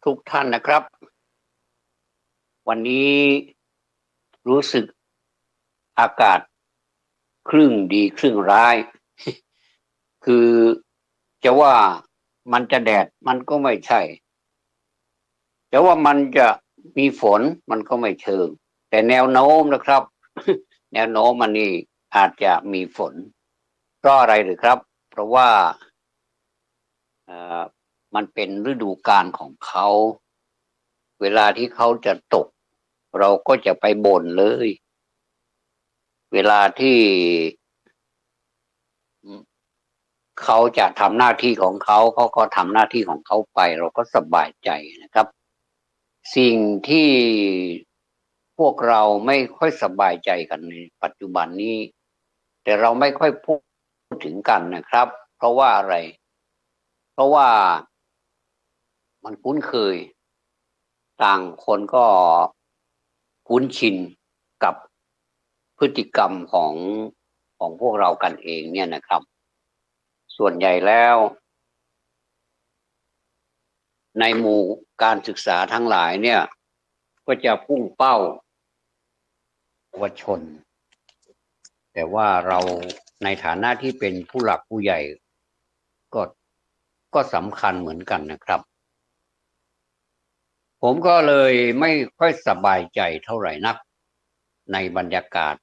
ทุกท่านนะครับ วันนี้รู้สึกอากาศครึ่งดีครึ่งร้าย คือจะว่ามันจะแดดมันก็ไม่ใช่จะว่ามันจะมีฝนมันก็ไม่เชิงแต่แนวโน้มนะครับ แนวโน้มมันนี่อาจจะมีฝนเพราะอะไรหรือครับเพราะว่าเอ่อมันเป็นฤดูกาลของเขาเวลาที่เขาจะตกเราก็จะไปบ่นเลยเวลาที่เขาจะทำหน้าที่ของเขาเขาก็ทำหน้าที่ของเขาไปเราก็สบายใจนะครับสิ่งที่พวกเราไม่ค่อยสบายใจกันในปัจจุบันนี้แต่เราไม่ค่อยพูดถึงกันนะครับเพราะว่าอะไรเพราะว่ามันคุ้นเคยต่างคนก็คุ้นชินกับพฤติกรรมของพวกเรากันเองเนี่ยนะครับส่วนใหญ่แล้วในหมู่การศึกษาทั้งหลายเนี่ยก็จะพุ่งเป้าเยาวชนแต่ว่าเราในฐานะที่เป็นผู้หลักผู้ใหญ่ก็ก็สำคัญเหมือนกันนะครับผมก็เลยไม่ค่อยสบายใจเท่าไหร่นักในบรรยากาศ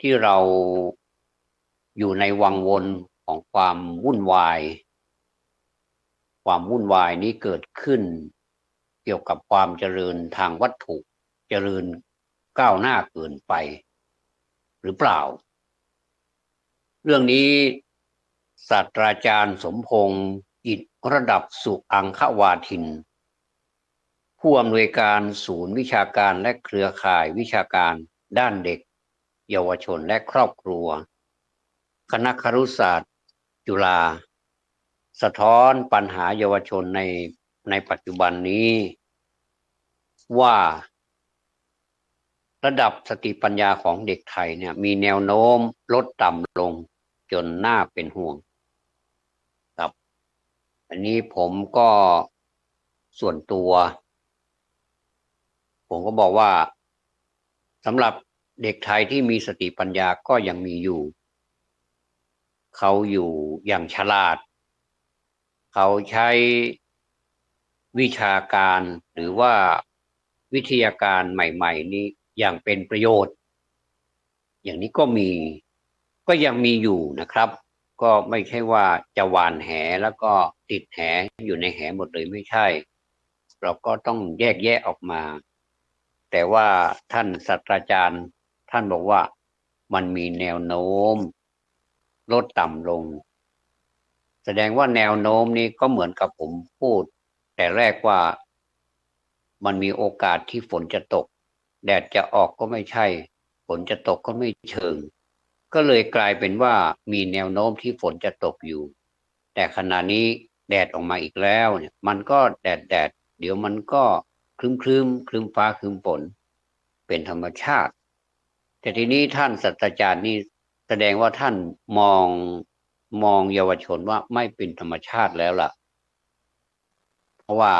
ที่เราอยู่ในวังวนของความวุ่นวายนี้เกิดขึ้นเกี่ยวกับความเจริญทางวัตถุเจริญก้าวหน้าเกินไปหรือเปล่าเรื่องนี้ศาสตราจารย์สมพงษ์อิทระดับสุอังควาทินผู้อำนวยการศูนย์วิชาการและเครือข่ายวิชาการด้านเด็กเยาวชนและครอบครัวคณะครุศาสตร์จุฬาสะท้อนปัญหาเยาวชนในปัจจุบันนี้ว่าระดับสติปัญญาของเด็กไทยเนี่ยมีแนวโน้มลดต่ำลงจนน่าเป็นห่วงครับอันนี้ผมก็ส่วนตัวผมก็บอกว่าสำหรับเด็กไทยที่มีสติปัญญาก็ยังมีอยู่เขาอยู่อย่างฉลาดเขาใช้วิชาการหรือว่าวิทยาการใหม่ๆนี้อย่างเป็นประโยชน์อย่างนี้ก็ยังมีอยู่นะครับก็ไม่ใช่ว่าจะหว่านแหแล้วก็ติดแหอยู่ในแหหมดเลยไม่ใช่เราก็ต้องแยกแยะออกมาแต่ว่าท่านศาสตราจารย์ท่านบอกว่ามันมีแนวโน้มลดต่ำลงแสดงว่าแนวโน้มนี้ก็เหมือนกับผมพูดแต่แรกว่ามันมีโอกาสที่ฝนจะตกแดดจะออกก็ไม่ใช่ฝนจะตกก็ไม่เชิงก็เลยกลายเป็นว่ามีแนวโน้มที่ฝนจะตกอยู่แต่ขณะนี้แดดออกมาอีกแล้วเนี่ยมันก็แดดเดี๋ยวมันก็ครึ้มฟ้าครึ้มฝนเป็นธรรมชาติแต่ทีนี้ท่านศาสตราจารย์นี่แสดงว่าท่านมองเยาวชนว่าไม่เป็นธรรมชาติแล้วล่ะเพราะว่า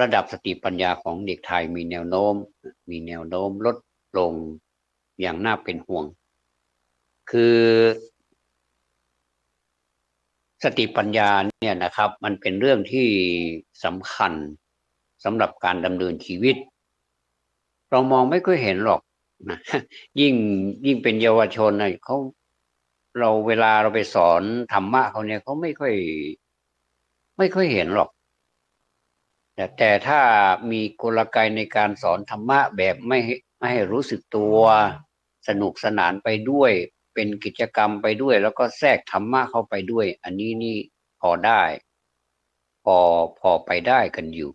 ระดับสติปัญญาของเด็กไทยมีแนวโน้มลดลงอย่างน่าเป็นห่วงคือสติปัญญาเนี่ยนะครับมันเป็นเรื่องที่สำคัญสำหรับการดำเนินชีวิตเรามองไม่ค่อยเห็นหรอกนะยิ่งเป็นเยาวชนนะเขาเราเวลาเราไปสอนธรรมะเขาเนี่ยเขาไม่ค่อยเห็นหรอกแต่ถ้ามีกลไกในการสอนธรรมะแบบไม่ให้รู้สึกตัวสนุกสนานไปด้วยเป็นกิจกรรมไปด้วยแล้วก็แทรกธรรมะเข้าไปด้วยอันนี้นี่พอได้พอไปได้กันอยู่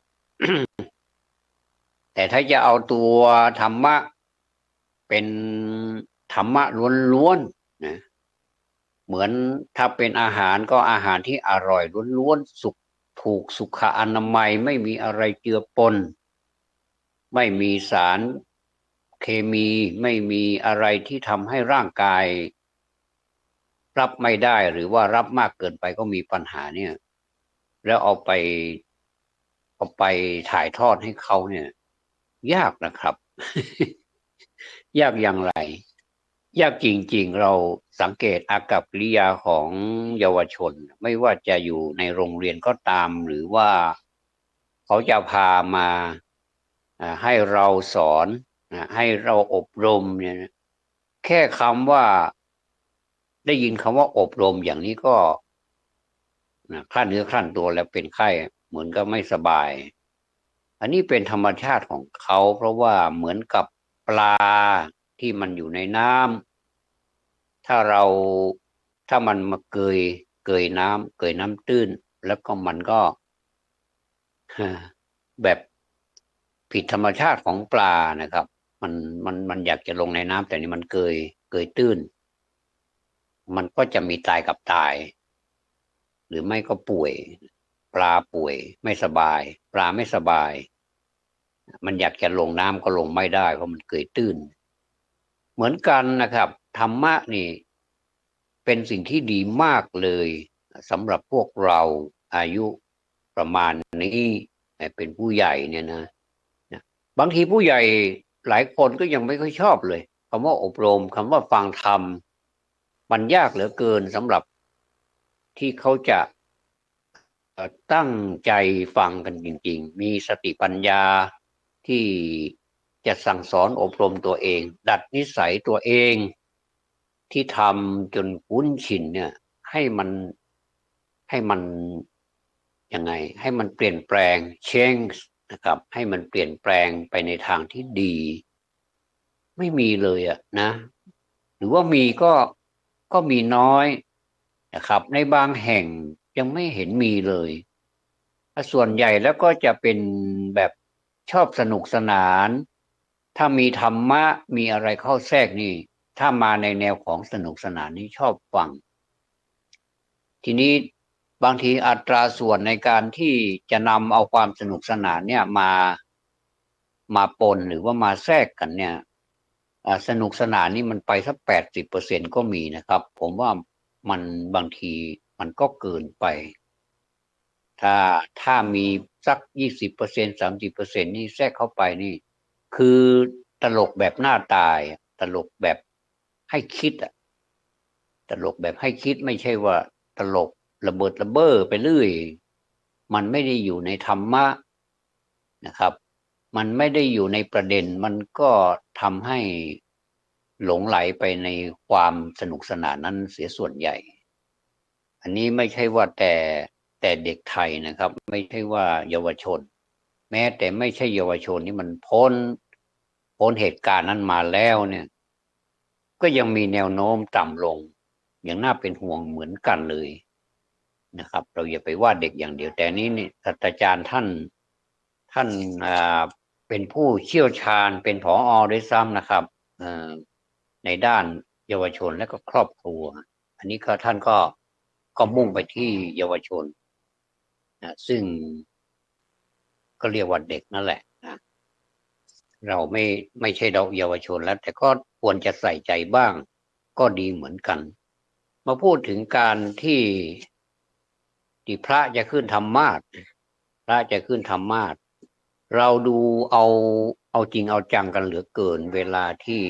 แต่ถ้าจะเอาตัวธรรมะเป็นธรรมะล้วนๆนะเหมือนถ้าเป็นอาหารก็อาหารที่อร่อยล้วนๆถูกสุขอนามัยไม่มีอะไรเจือปนไม่มีสารเคมีไม่มีอะไรที่ทำให้ร่างกายรับไม่ได้หรือว่ารับมากเกินไปก็มีปัญหาเนี่ยแล้วเอาไป เอาไปถ่ายทอดให้เขาเนี่ย ยากนะครับ ยากอย่างไร ยากจริงๆเราสังเกตอากัปกิริยาของเยาวชนไม่ว่าจะอยู่ในโรงเรียนก็ตามหรือว่าเขาจะพามาให้เราสอนให้เราอบรมเนี่ยนะแค่คำว่าได้ยินคำว่าอบรมอย่างนี้ก็คลั่นเนื้อคลั่นตัวแล้วเป็นไข้เหมือนก็ไม่สบาย อันนี้เป็นธรรมชาติของเขาเพราะว่าเหมือนกับปลาที่มันอยู่ในน้ำถ้าเราถ้ามันมาเกยน้ำตื้นแล้วก็มันก็แบบผิดธรรมชาติของปลานะครับมันอยากจะลงในน้ำแต่นี่มันเกยตื้นมันก็จะมีตายกับตายหรือไม่ก็ป่วยปลาป่วยไม่สบายปลาไม่สบายมันอยากจะลงน้ำก็ลงไม่ได้เพราะมันเกยตื้นเหมือนกันนะครับธรรมะนี่เป็นสิ่งที่ดีมากเลยสำหรับพวกเราอายุประมาณนี้เป็นผู้ใหญ่เนี่ยนะบางทีผู้ใหญ่หลายคนก็ยังไม่ค่อยชอบเลยคำว่าอบรมคำว่าฟังธรรมมันยากเหลือเกินสำหรับที่เขาจะตั้งใจฟังกันจริงๆมีสติปัญญาที่จะสั่งสอนอบรมตัวเองดัดนิสัยตัวเองที่ทำจนคุ้นชินเนี่ยให้มันให้มันยังไงให้มันเปลี่ยนแปลง change นะครับให้มันเปลี่ยนแปลงไปในทางที่ดีไม่มีเลยอะนะหรือว่ามีก็มีน้อยนะครับในบางแห่งยังไม่เห็นมีเลยส่วนใหญ่แล้วก็จะเป็นแบบชอบสนุกสนานถ้ามีธรรมะมีอะไรเข้าแทรกนี่ถ้ามาในแนวของสนุกสนานนี่ชอบฟังทีนี้บางทีอัตราส่วนในการที่จะนำเอาความสนุกสนานเนี่ยมาปนหรือว่ามาแทรกกันเนี่ยสนุกสนานนี่มันไปสัก80%ก็มีนะครับผมว่ามันบางทีมันก็เกินไปถ้าถ้ามีสัก20% 30%นี่แทรกเข้าไปนี่คือตลกแบบหน้าตายตลกแบบให้คิดอะตลกแบบให้คิดไม่ใช่ว่าตลกระเบิดระเบ้อไปเรื่อยมันไม่ได้อยู่ในธรรมะนะครับมันไม่ได้อยู่ในประเด็นมันก็ทำให้หลงไหลไปในความสนุกสนานนั้นเสียส่วนใหญ่อันนี้ไม่ใช่ว่าแต่เด็กไทยนะครับไม่ใช่ว่าเยาวชนแม้แต่ไม่ใช่เยาวชนนี่มันพ้นเหตุการณ์นั้นมาแล้วเนี่ยก็ยังมีแนวโน้มต่ำลงอย่างน่าเป็นห่วงเหมือนกันเลยนะครับเราอย่าไปว่าเด็กอย่างเดียวแต่นี้นี่ศาสตราจารย์ท่านอ่าเป็นผู้เชี่ยวชาญเป็นผอด้วยซ้ำนะครับในด้านเยาวชนและก็ครอบครัวอันนี้ก็ท่านก็มุ่งไปที่เยาวชนซึ่งก็เรียกว่าเด็กนั่นแหละนะเราไม่ใช่เราเยาวชนแล้วแต่ก็ควรจะใส่ใจบ้างก็ดีเหมือนกันมาพูดถึงการที่พระจะขึ้นธรรมาสน์พระจะขึ้นธรรมาสน์เราดูเอาจริงเอาจังกันเหลือเกินเวลาที่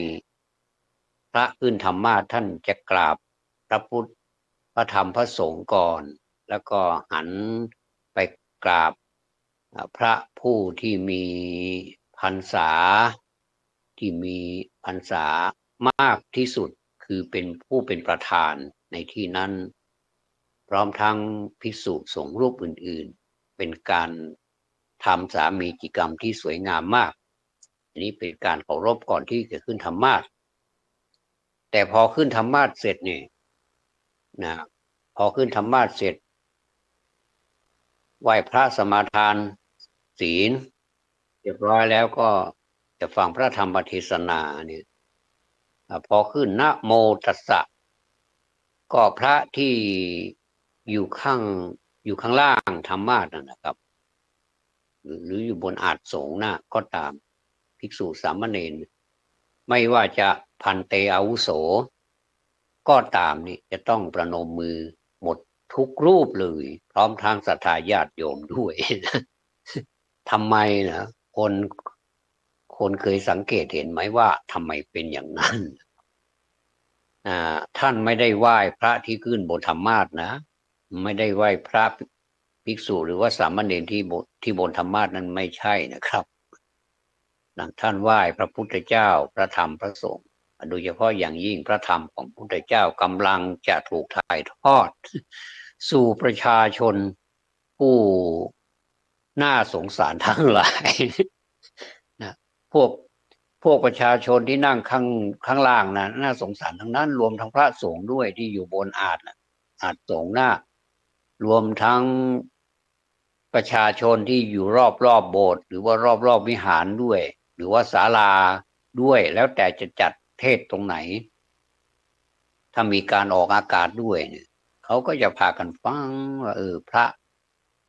พระขึ้นธรรมาสน์ท่านจะกราบพระพุทธพระธรรมพระสงฆ์ก่อนแล้วก็หันไปกราบพระผู้ที่มีพรรษาที่มีพรรษามากที่สุดคือเป็นผู้เป็นประธานในที่นั้นพร้อมทั้งภิกษุสงฆ์รูปอื่นๆเป็นการทำสามีจิกรรมที่สวยงามมากอันนี้เป็นการเคารพก่อนที่จะขึ้นธรรมาสน์แต่พอขึ้นธรรมาสน์เสร็จเนี่ยนะพอขึ้นธรรมาสน์เสร็จไหว้พระสมาทานศีลเรียบร้อยแล้วก็จะฟังพระธรรมเทศนาเนี่ยพอขึ้นนะโมตัสสะก็พระที่อยู่ข้างอยู่ข้างล่างธรรมาสน์นะครับหรืออยู่บนอาสน์สงฆ์นะก็ตามภิกษุสามเณรไม่ว่าจะพันเตอาวุโสก็ตามนี่จะต้องประนมมือหมดทุกรูปเลยพร้อมทางศรัทธาญาติโยมด้วย ทำไมนะคนคนเคยสังเกตเห็นไหมว่าทำไมเป็นอย่างนั้นท่านไม่ได้ไหว้พระที่ขึ้นบนธรรมาสน์นะไม่ได้ไหว้พระภิกษุหรือว่าสามเณรที่บนธรรมาสน์นั้นไม่ใช่นะครับท่านไหว้พระพุทธเจ้าพระธรรมพระสงฆ์โดยเฉพาะอย่างยิ่งพระธรรมของพระพุทธเจ้ากำลังจะถูกถ่ายทอดสู่ประชาชนผู้น่าสงสารทั้งหลายนะพวกประชาชนที่นั่งข้างล่างนะน่าสงสารทั้งนั้นรวมทั้งพระสงฆ์ด้วยที่อยู่บนอาจสงฆ์หน้ารวมทั้งประชาชนที่อยู่รอบโบสถ์หรือว่ารอบวิหารด้วยหรือว่าศาลาด้วยแล้วแต่จะจัดเทศตรงไหนถ้ามีการออกอากาศด้วยเนี่ยเขาก็จะพากันฟังว่า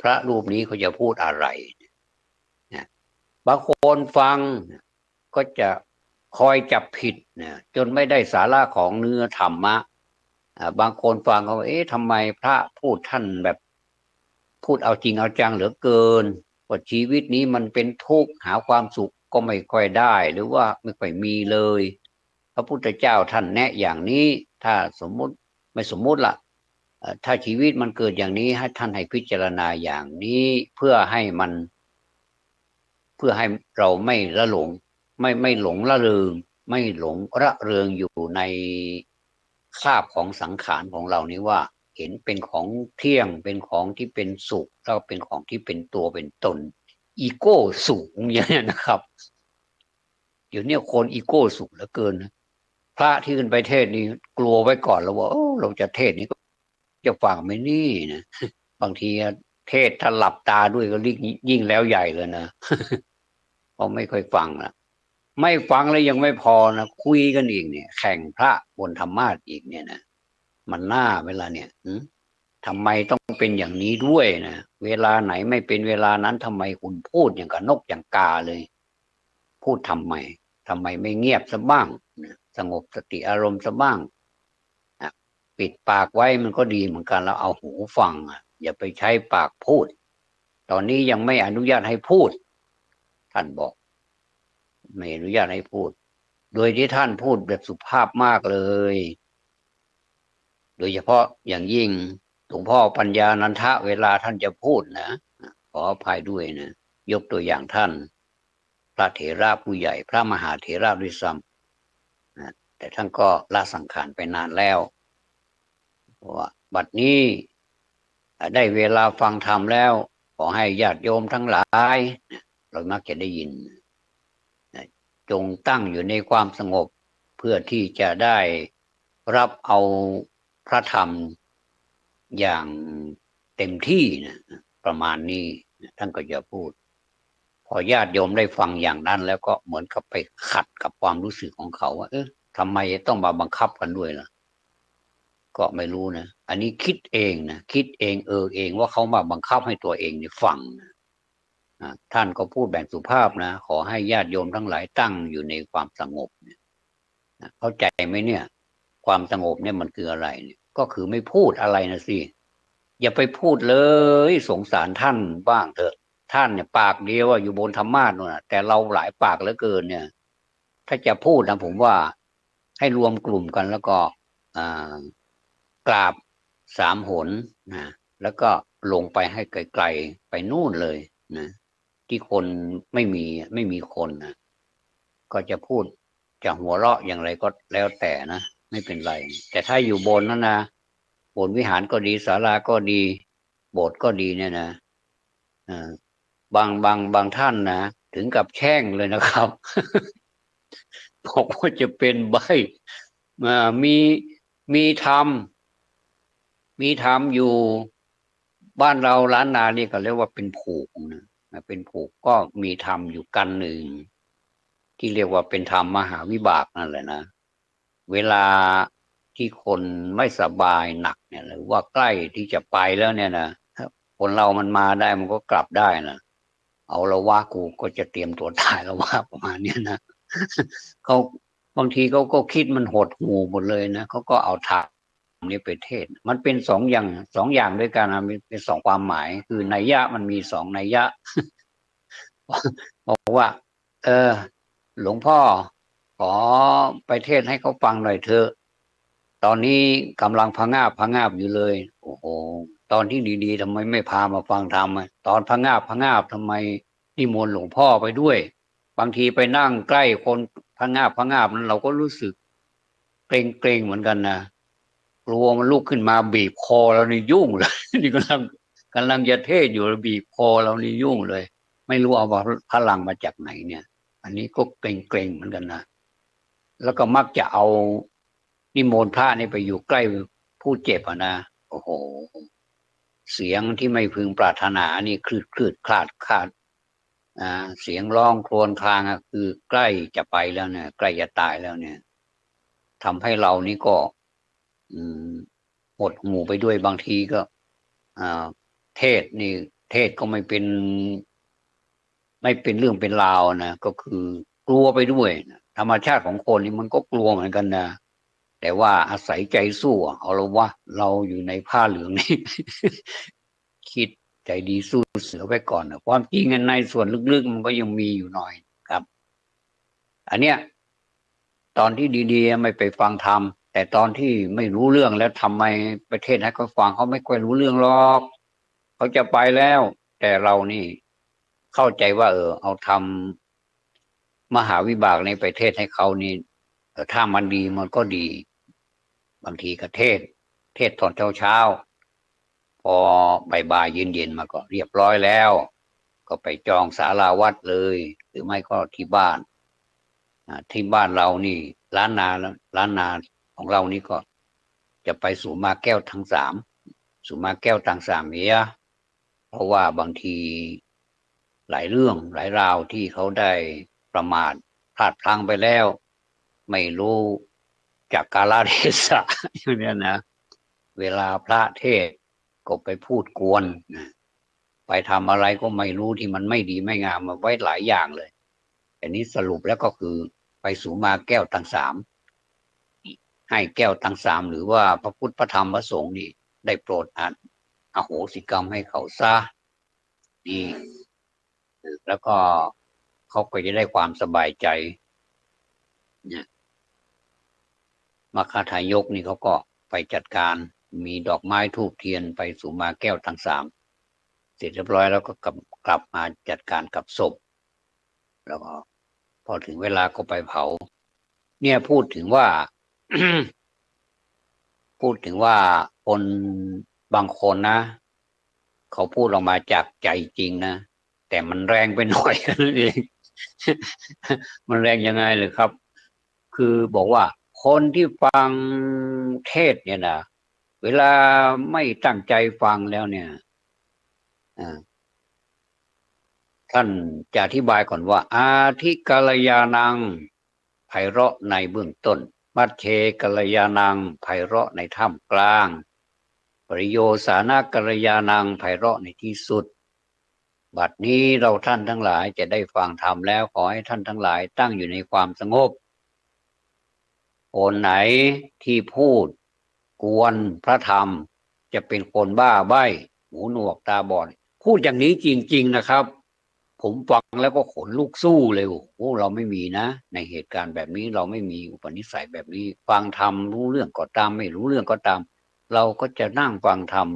พระรูปนี้เขาจะพูดอะไรนะบางคนฟังก็จะคอยจับผิดนะจนไม่ได้สาระของเนื้อธรรมะบางคนฟังเขาเอ๊ะทำไมพระพูดท่านแบบพูดเอาจริงเอาจังเหลือเกินว่าชีวิตนี้มันเป็นทุกข์หาความสุขก็ไม่ค่อยได้หรือว่าไม่ค่อยมีเลยพระพุทธเจ้าท่านแนะอย่างนี้ถ้าสมมุติไม่สมมุติละถ้าชีวิตมันเกิดอย่างนี้ให้ท่านให้พิจารณาอย่างนี้เพื่อให้เราไม่ละหลงไม่หลงละเริงไม่หลงระเริงอยู่ในคราบของสังขารของเรานี้ว่าเห็นเป็นของเที่ยงเป็นของที่เป็นสุขแล้วเป็นของที่เป็นตัวเป็นตนอีโก้สูงอย่างนี้นะครับเดี๋ยวนี้คนอีโก้สูงเหลือเกินพระที่ขึ้นไปเทศนี่กลัวไว้ก่อนแล้วว่าเราจะเทศนี้ก็จะฟังไหมนี่นะบางทีเทศถ้าหลับตาด้วยก็ยิ่งแล้วใหญ่เลยนะเพราะไม่ค่อยฟังนะไม่ฟังแล้วยังไม่พอนะคุยกันอีกเนี่ยแข่งพระบนธรรมาสน์อีกเนี่ยนะมันน่าเวลาเนี่ยทำไมต้องเป็นอย่างนี้ด้วยนะเวลาไหนไม่เป็นเวลานั้นทำไมคุณพูดอย่างกับนกอย่างกาเลยพูดทำไมไม่เงียบซะบ้างสงบสติอารมณ์ซะบ้างปิดปากไว้มันก็ดีเหมือนกันแล้วเอาหูฟังอย่าไปใช้ปากพูดตอนนี้ยังไม่อนุญาตให้พูดท่านบอกไม่อนุญาตให้พูดโดยที่ท่านพูดแบบสุภาพมากเลยโดยเฉพาะอย่างยิ่งหลวงพ่อปัญญานันทะเวลาท่านจะพูดนะขออภัยด้วยนะยกตัวอย่างท่านพระเถระผู้ใหญ่พระมหาเถระด้วยซ้ำนะแต่ท่านก็ละสังขารไปนานแล้วว่าบัดนี้ได้เวลาฟังธรรมแล้วขอให้ญาติโยมทั้งหลายเรามักจะได้ยินจงตั้งอยู่ในความสงบเพื่อที่จะได้รับเอาพระธรรมอย่างเต็มที่นะประมาณนี้ท่านก็จะพูดพอญาติโยมได้ฟังอย่างนั้นแล้วก็เหมือนกับไปขัดกับความรู้สึกของเขาว่าทำไมต้องมาบังคับกันด้วยล่ะก็ไม่รู้นะอันนี้คิดเองนะคิดเองเองว่าเขามาบังคับให้ตัวเองฟังนะท่านก็พูดแบบสุภาพนะขอให้ญาติโยมทั้งหลายตั้งอยู่ในความสงบเนี่ยเข้าใจไหมเนี่ยความสงบเนี่ยมันคืออะไรเนี่ยก็คือไม่พูดอะไรนะสิอย่าไปพูดเลยสงสารท่านบ้างเถอะท่านเนี่ยปากเดียวอยู่บนธรรมาสน์นู่นนะแต่เราหลายปากเหลือเกินเนี่ยถ้าจะพูดนะผมว่าให้รวมกลุ่มกันแล้วก็กราบ3 หนนะแล้วก็ลงไปให้ไกลๆไปนู่นเลยนะที่คนไม่มีคนนะก็จะพูดจะหัวเราะอย่างไรก็แล้วแต่นะไม่เป็นไรแต่ถ้าอยู่บนนั้นนะบนวิหารก็ดีศาลาก็ดีโบสถ์ก็ดีเนี่ยนะบางท่านนะถึงกับแช่งเลยนะครับบอกว่าจะเป็นใบมีมีธรรมอยู่บ้านเราล้านนานี่ก็เรียกว่าเป็นผูกนะเป็นผูกก็มีธรรมอยู่กันหนึ่งที่เรียกว่าเป็นธรรมมหาวิบากนั่นแหละนะเวลาที่คนไม่สบายหนักเนี่ยหรือว่าใกล้ที่จะไปแล้วเนี่ยนะคนเรามันมาได้มันก็กลับได้นะเอาละว่ากูก็จะเตรียมตัวตายแล้วว่าประมาณนี้นะเขาบางทีเขาก็คิดมันหดหู่หมดเลยนะเขาก็เอาทางนี้ไปเทศมันเป็นสองอย่างด้วยกันนะมีเป็น2 ความหมายคือนัยยะมันมี2 นัยยะ บอกว่าเออหลวงพ่อขอไปเทศน์ให้เขาฟังหน่อยเถอะตอนนี้กำลังพะงาบอยู่เลยโอ้โหตอนที่ดีๆทำไมไม่พามาฟังธรรมอะตอนพะงาบทำไมนิมนต์หลวงพ่อไปด้วยบางทีไปนั่งใกล้คนพะงาบนั้นเราก็รู้สึกเกรงเหมือนกันนะกลัวมันลุกขึ้นมาบีบคอเรานี่ยุ่งเลยนี่กำลังจะเทศน์อยู่บีบคอเรานี่ยุ่งเลยไม่รู้เอาพลังมาจากไหนเนี่ย อันนี้ก็เกรงเหมือนกันนะแล้วก็มักจะเอานิมนต์พระนี่ไปอยู่ใกล้ผู้เจ็บนะโอ้โหเสียงที่ไม่พึงปรารถนานี่คลืดคลาดเสียงร้องครวญครางคือใกล้จะไปแล้วเนี่ยใกล้จะตายแล้วเนี่ยทำให้เรานี่ก็อืมหดหูไปด้วยบางทีก็อ่าเทศนี่เทศก็ไม่เป็นเรื่องเป็นราวนะก็คือกลัวไปด้วยนะธรรมชาติของคนนี่มันก็กลัวเหมือนกันนะแต่ว่าอาศัยใจสู้เอาละว่าเราอยู่ในผ้าเหลืองนี่คิดใจดีสู้เสือไว้ก่อนนะความจริงในส่วนลึกๆมันก็ยังมีอยู่หน่อยครับอันเนี้ยตอนที่ดีๆไม่ไปฟังธรรมแต่ตอนที่ไม่รู้เรื่องแล้วทำไมประเทศให้เขาฟังเขาไม่ค่อยรู้เรื่องหรอกเขาจะไปแล้วแต่เรานี่เข้าใจว่าเอาทำมหาวิบากในประเทศให้เขานี่ถ้ามันดีมันก็ดีบางทีก็เทศตอนเช้าพอบ่ายเย็นมาก็เรียบร้อยแล้วก็ไปจองศาลาวัดเลยหรือไม่ก็ที่บ้านที่บ้านเรานี่ล้านนาของเรานี่ก็จะไปสู่มาแก้วทั้งสามสู่มาแก้วทั้งสามเนี่ยเพราะว่าบางทีหลายเรื่องหลายราวที่เขาได้ประมาทพลาดพลั้งไปแล้วไม่รู้จากกาลเทศะอย่างนี้นะเวลาพระเทศน์ก็ไปพูดกวนไปทำอะไรก็ไม่รู้ที่มันไม่ดีไม่งามมาไว้หลายอย่างเลยอันนี้สรุปแล้วก็คือไปสู่มาแก้วทั้งสามให้แก้วทั้งสามหรือว่าพระพุทธพระธรรมพระสงฆ์นี่ได้โปรดอโหสิกรรมให้เขาซะนี่แล้วก็เขาก็จะได้ความสบายใจเนี่ยมคทายกนี่เขาก็ไปจัดการมีดอกไม้ธูปเทียนไปสู่มาแก้วทั้งสามเสร็จเรียบร้อยแล้วก็กลับมาจัดการกับศพแล้วก็พอถึงเวลาก็ไปเผาเนี่ยพูดถึงว่า พูดถึงว่าคนบางคนนะเขาพูดออกมาจากใจจริงนะแต่มันแรงไปหน่อยนั่นเองมันแรงยังไงเลยครับคือบอกว่าคนที่ฟังเทศน์เนี่ยนะเวลาไม่ตั้งใจฟังแล้วเนี่ยอ่าท่านจะอธิบายก่อนว่าอาทิกัลยาณังไพเราะในเบื้องต้นมัชเชกัลยาณังไพเราะในท่ามกลางปริโยสานากัลยาณังไพเราะในที่สุดบัดนี้เราท่านทั้งหลายจะได้ฟังธรรมแล้วขอให้ท่านทั้งหลายตั้งอยู่ในความสงบคนไหนที่พูดกวนพระธรรมจะเป็นคนบ้าใบ้หูหนวกตาบอดพูดอย่างนี้จริงๆนะครับผมฟังแล้วก็ขนลุกสู้เลยโอ้เราไม่มีนะในเหตุการณ์แบบนี้เราไม่มีอุปนิสัยแบบนี้ฟังธรรมรู้เรื่องก็ตามไม่รู้เรื่องก็ตามเราก็จะนั่งฟังธรรม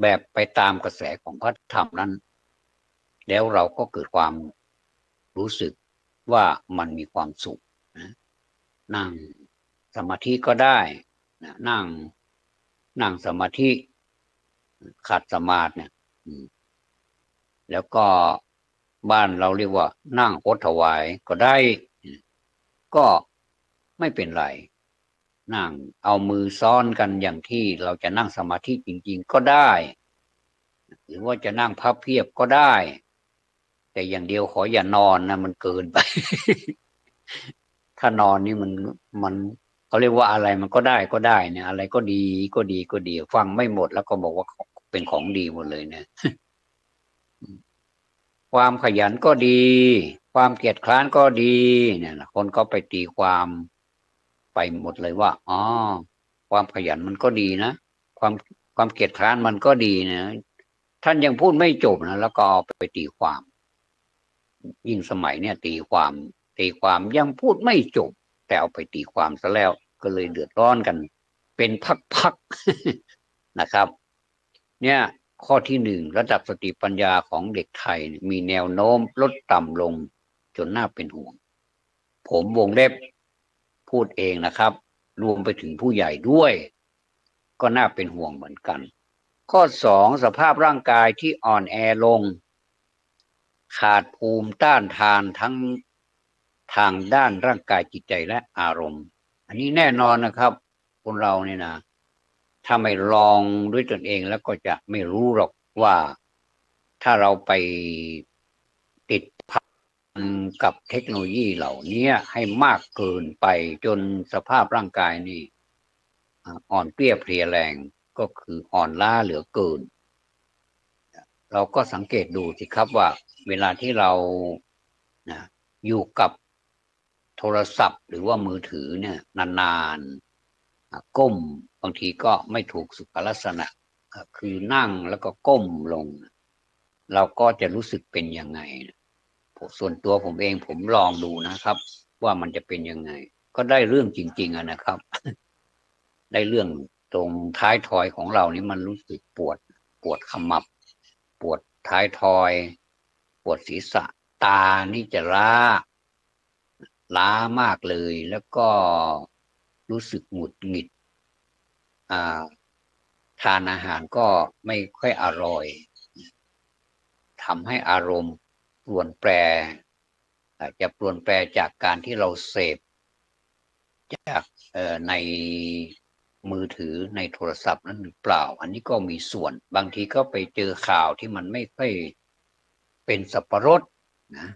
แบบไปตามกระแสของพระธรรมนั้นแล้วเราก็เกิดความรู้สึกว่ามันมีความสุขนะนั่งสมาธิก็ได้นะนั่งสมาธิขัดสมาธิเนี่ยแล้วก็บ้านเราเรียกว่านั่งโคตรถวายก็ได้ก็ไม่เป็นไรนั่งเอามือซ้อนกันอย่างที่เราจะนั่งสมาธิจริงๆก็ได้หรือว่าจะนั่งพับเพียบก็ได้แต่อย่างเดียวขออย่านอนนะมันเกินไปถ้านอนนี่มันเขาเรียกว่าอะไรมันก็ได้เนี่ยอะไรก็ดีฟังไม่หมดแล้วก็บอกว่าเป็นของดีหมดเลยเนี่ยความขยันก็ดีความเกียจคร้านก็ดีเนี่ยคนก็ไปตีความไปหมดเลยว่าอ๋อความขยันมันก็ดีนะความความเกียจคร้านมันก็ดีนะท่านยังพูดไม่จบนะแล้วก็เอาไปตีความ ยิ่งสมัยเนี่ยตีความยังพูดไม่จบแต่เอาไปตีความซะแล้วก็เลยเดือดร้อนกันเป็นพักๆนะครับเนี่ยข้อที่หนึ่งระดับสติปัญญาของเด็กไทยมีแนวโน้มลดต่ำลงจนน่าเป็นห่วงผมวงเล็บพูดเองนะครับรวมไปถึงผู้ใหญ่ด้วยก็น่าเป็นห่วงเหมือนกันข้อสองสภาพร่างกายที่อ่อนแอลงขาดภูมิต้านทานทั้งทางด้านร่างกายจิตใจและอารมณ์อันนี้แน่นอนนะครับคนเราเนี่ยนะถ้าไม่ลองด้วยตนเองแล้วก็จะไม่รู้หรอกว่าถ้าเราไปติดพันกับเทคโนโลยีเหล่านี้ให้มากเกินไปจนสภาพร่างกายนี่อ่อนเปรี้ยเพลียแรงก็คืออ่อนล้าเหลือเกินเราก็สังเกตดูสิครับว่าเวลาที่เรานะอยู่กับโทรศัพท์หรือว่ามือถือเนี่ยนานๆก้มบางทีก็ไม่ถูกสุขลักษณะคือนั่งแล้วก็ก้มลงเราก็จะรู้สึกเป็นยังไงส่วนตัวผมเองผมลองดูนะครับว่ามันจะเป็นยังไงก็ได้เรื่องจริงๆนะครับได้เรื่องตรงท้ายทอยของเรานี่มันรู้สึกปวดขมับปวดท้ายทอยปวดศีรษะตานี่จะล้ามากเลยแล้วก็รู้สึกหงุดหงิดทานอาหารก็ไม่ค่อยอร่อยทำให้อารมณ์ปรวนแปรอาจจะปรวนแปรจากการที่เราเสพจากในมือถือในโทรศัพท์นั้นหรือเปล่าอันนี้ก็มีส่วนบางทีก็ไปเจอข่าวที่มันไม่ค่อยเป็นสับปะรดนะ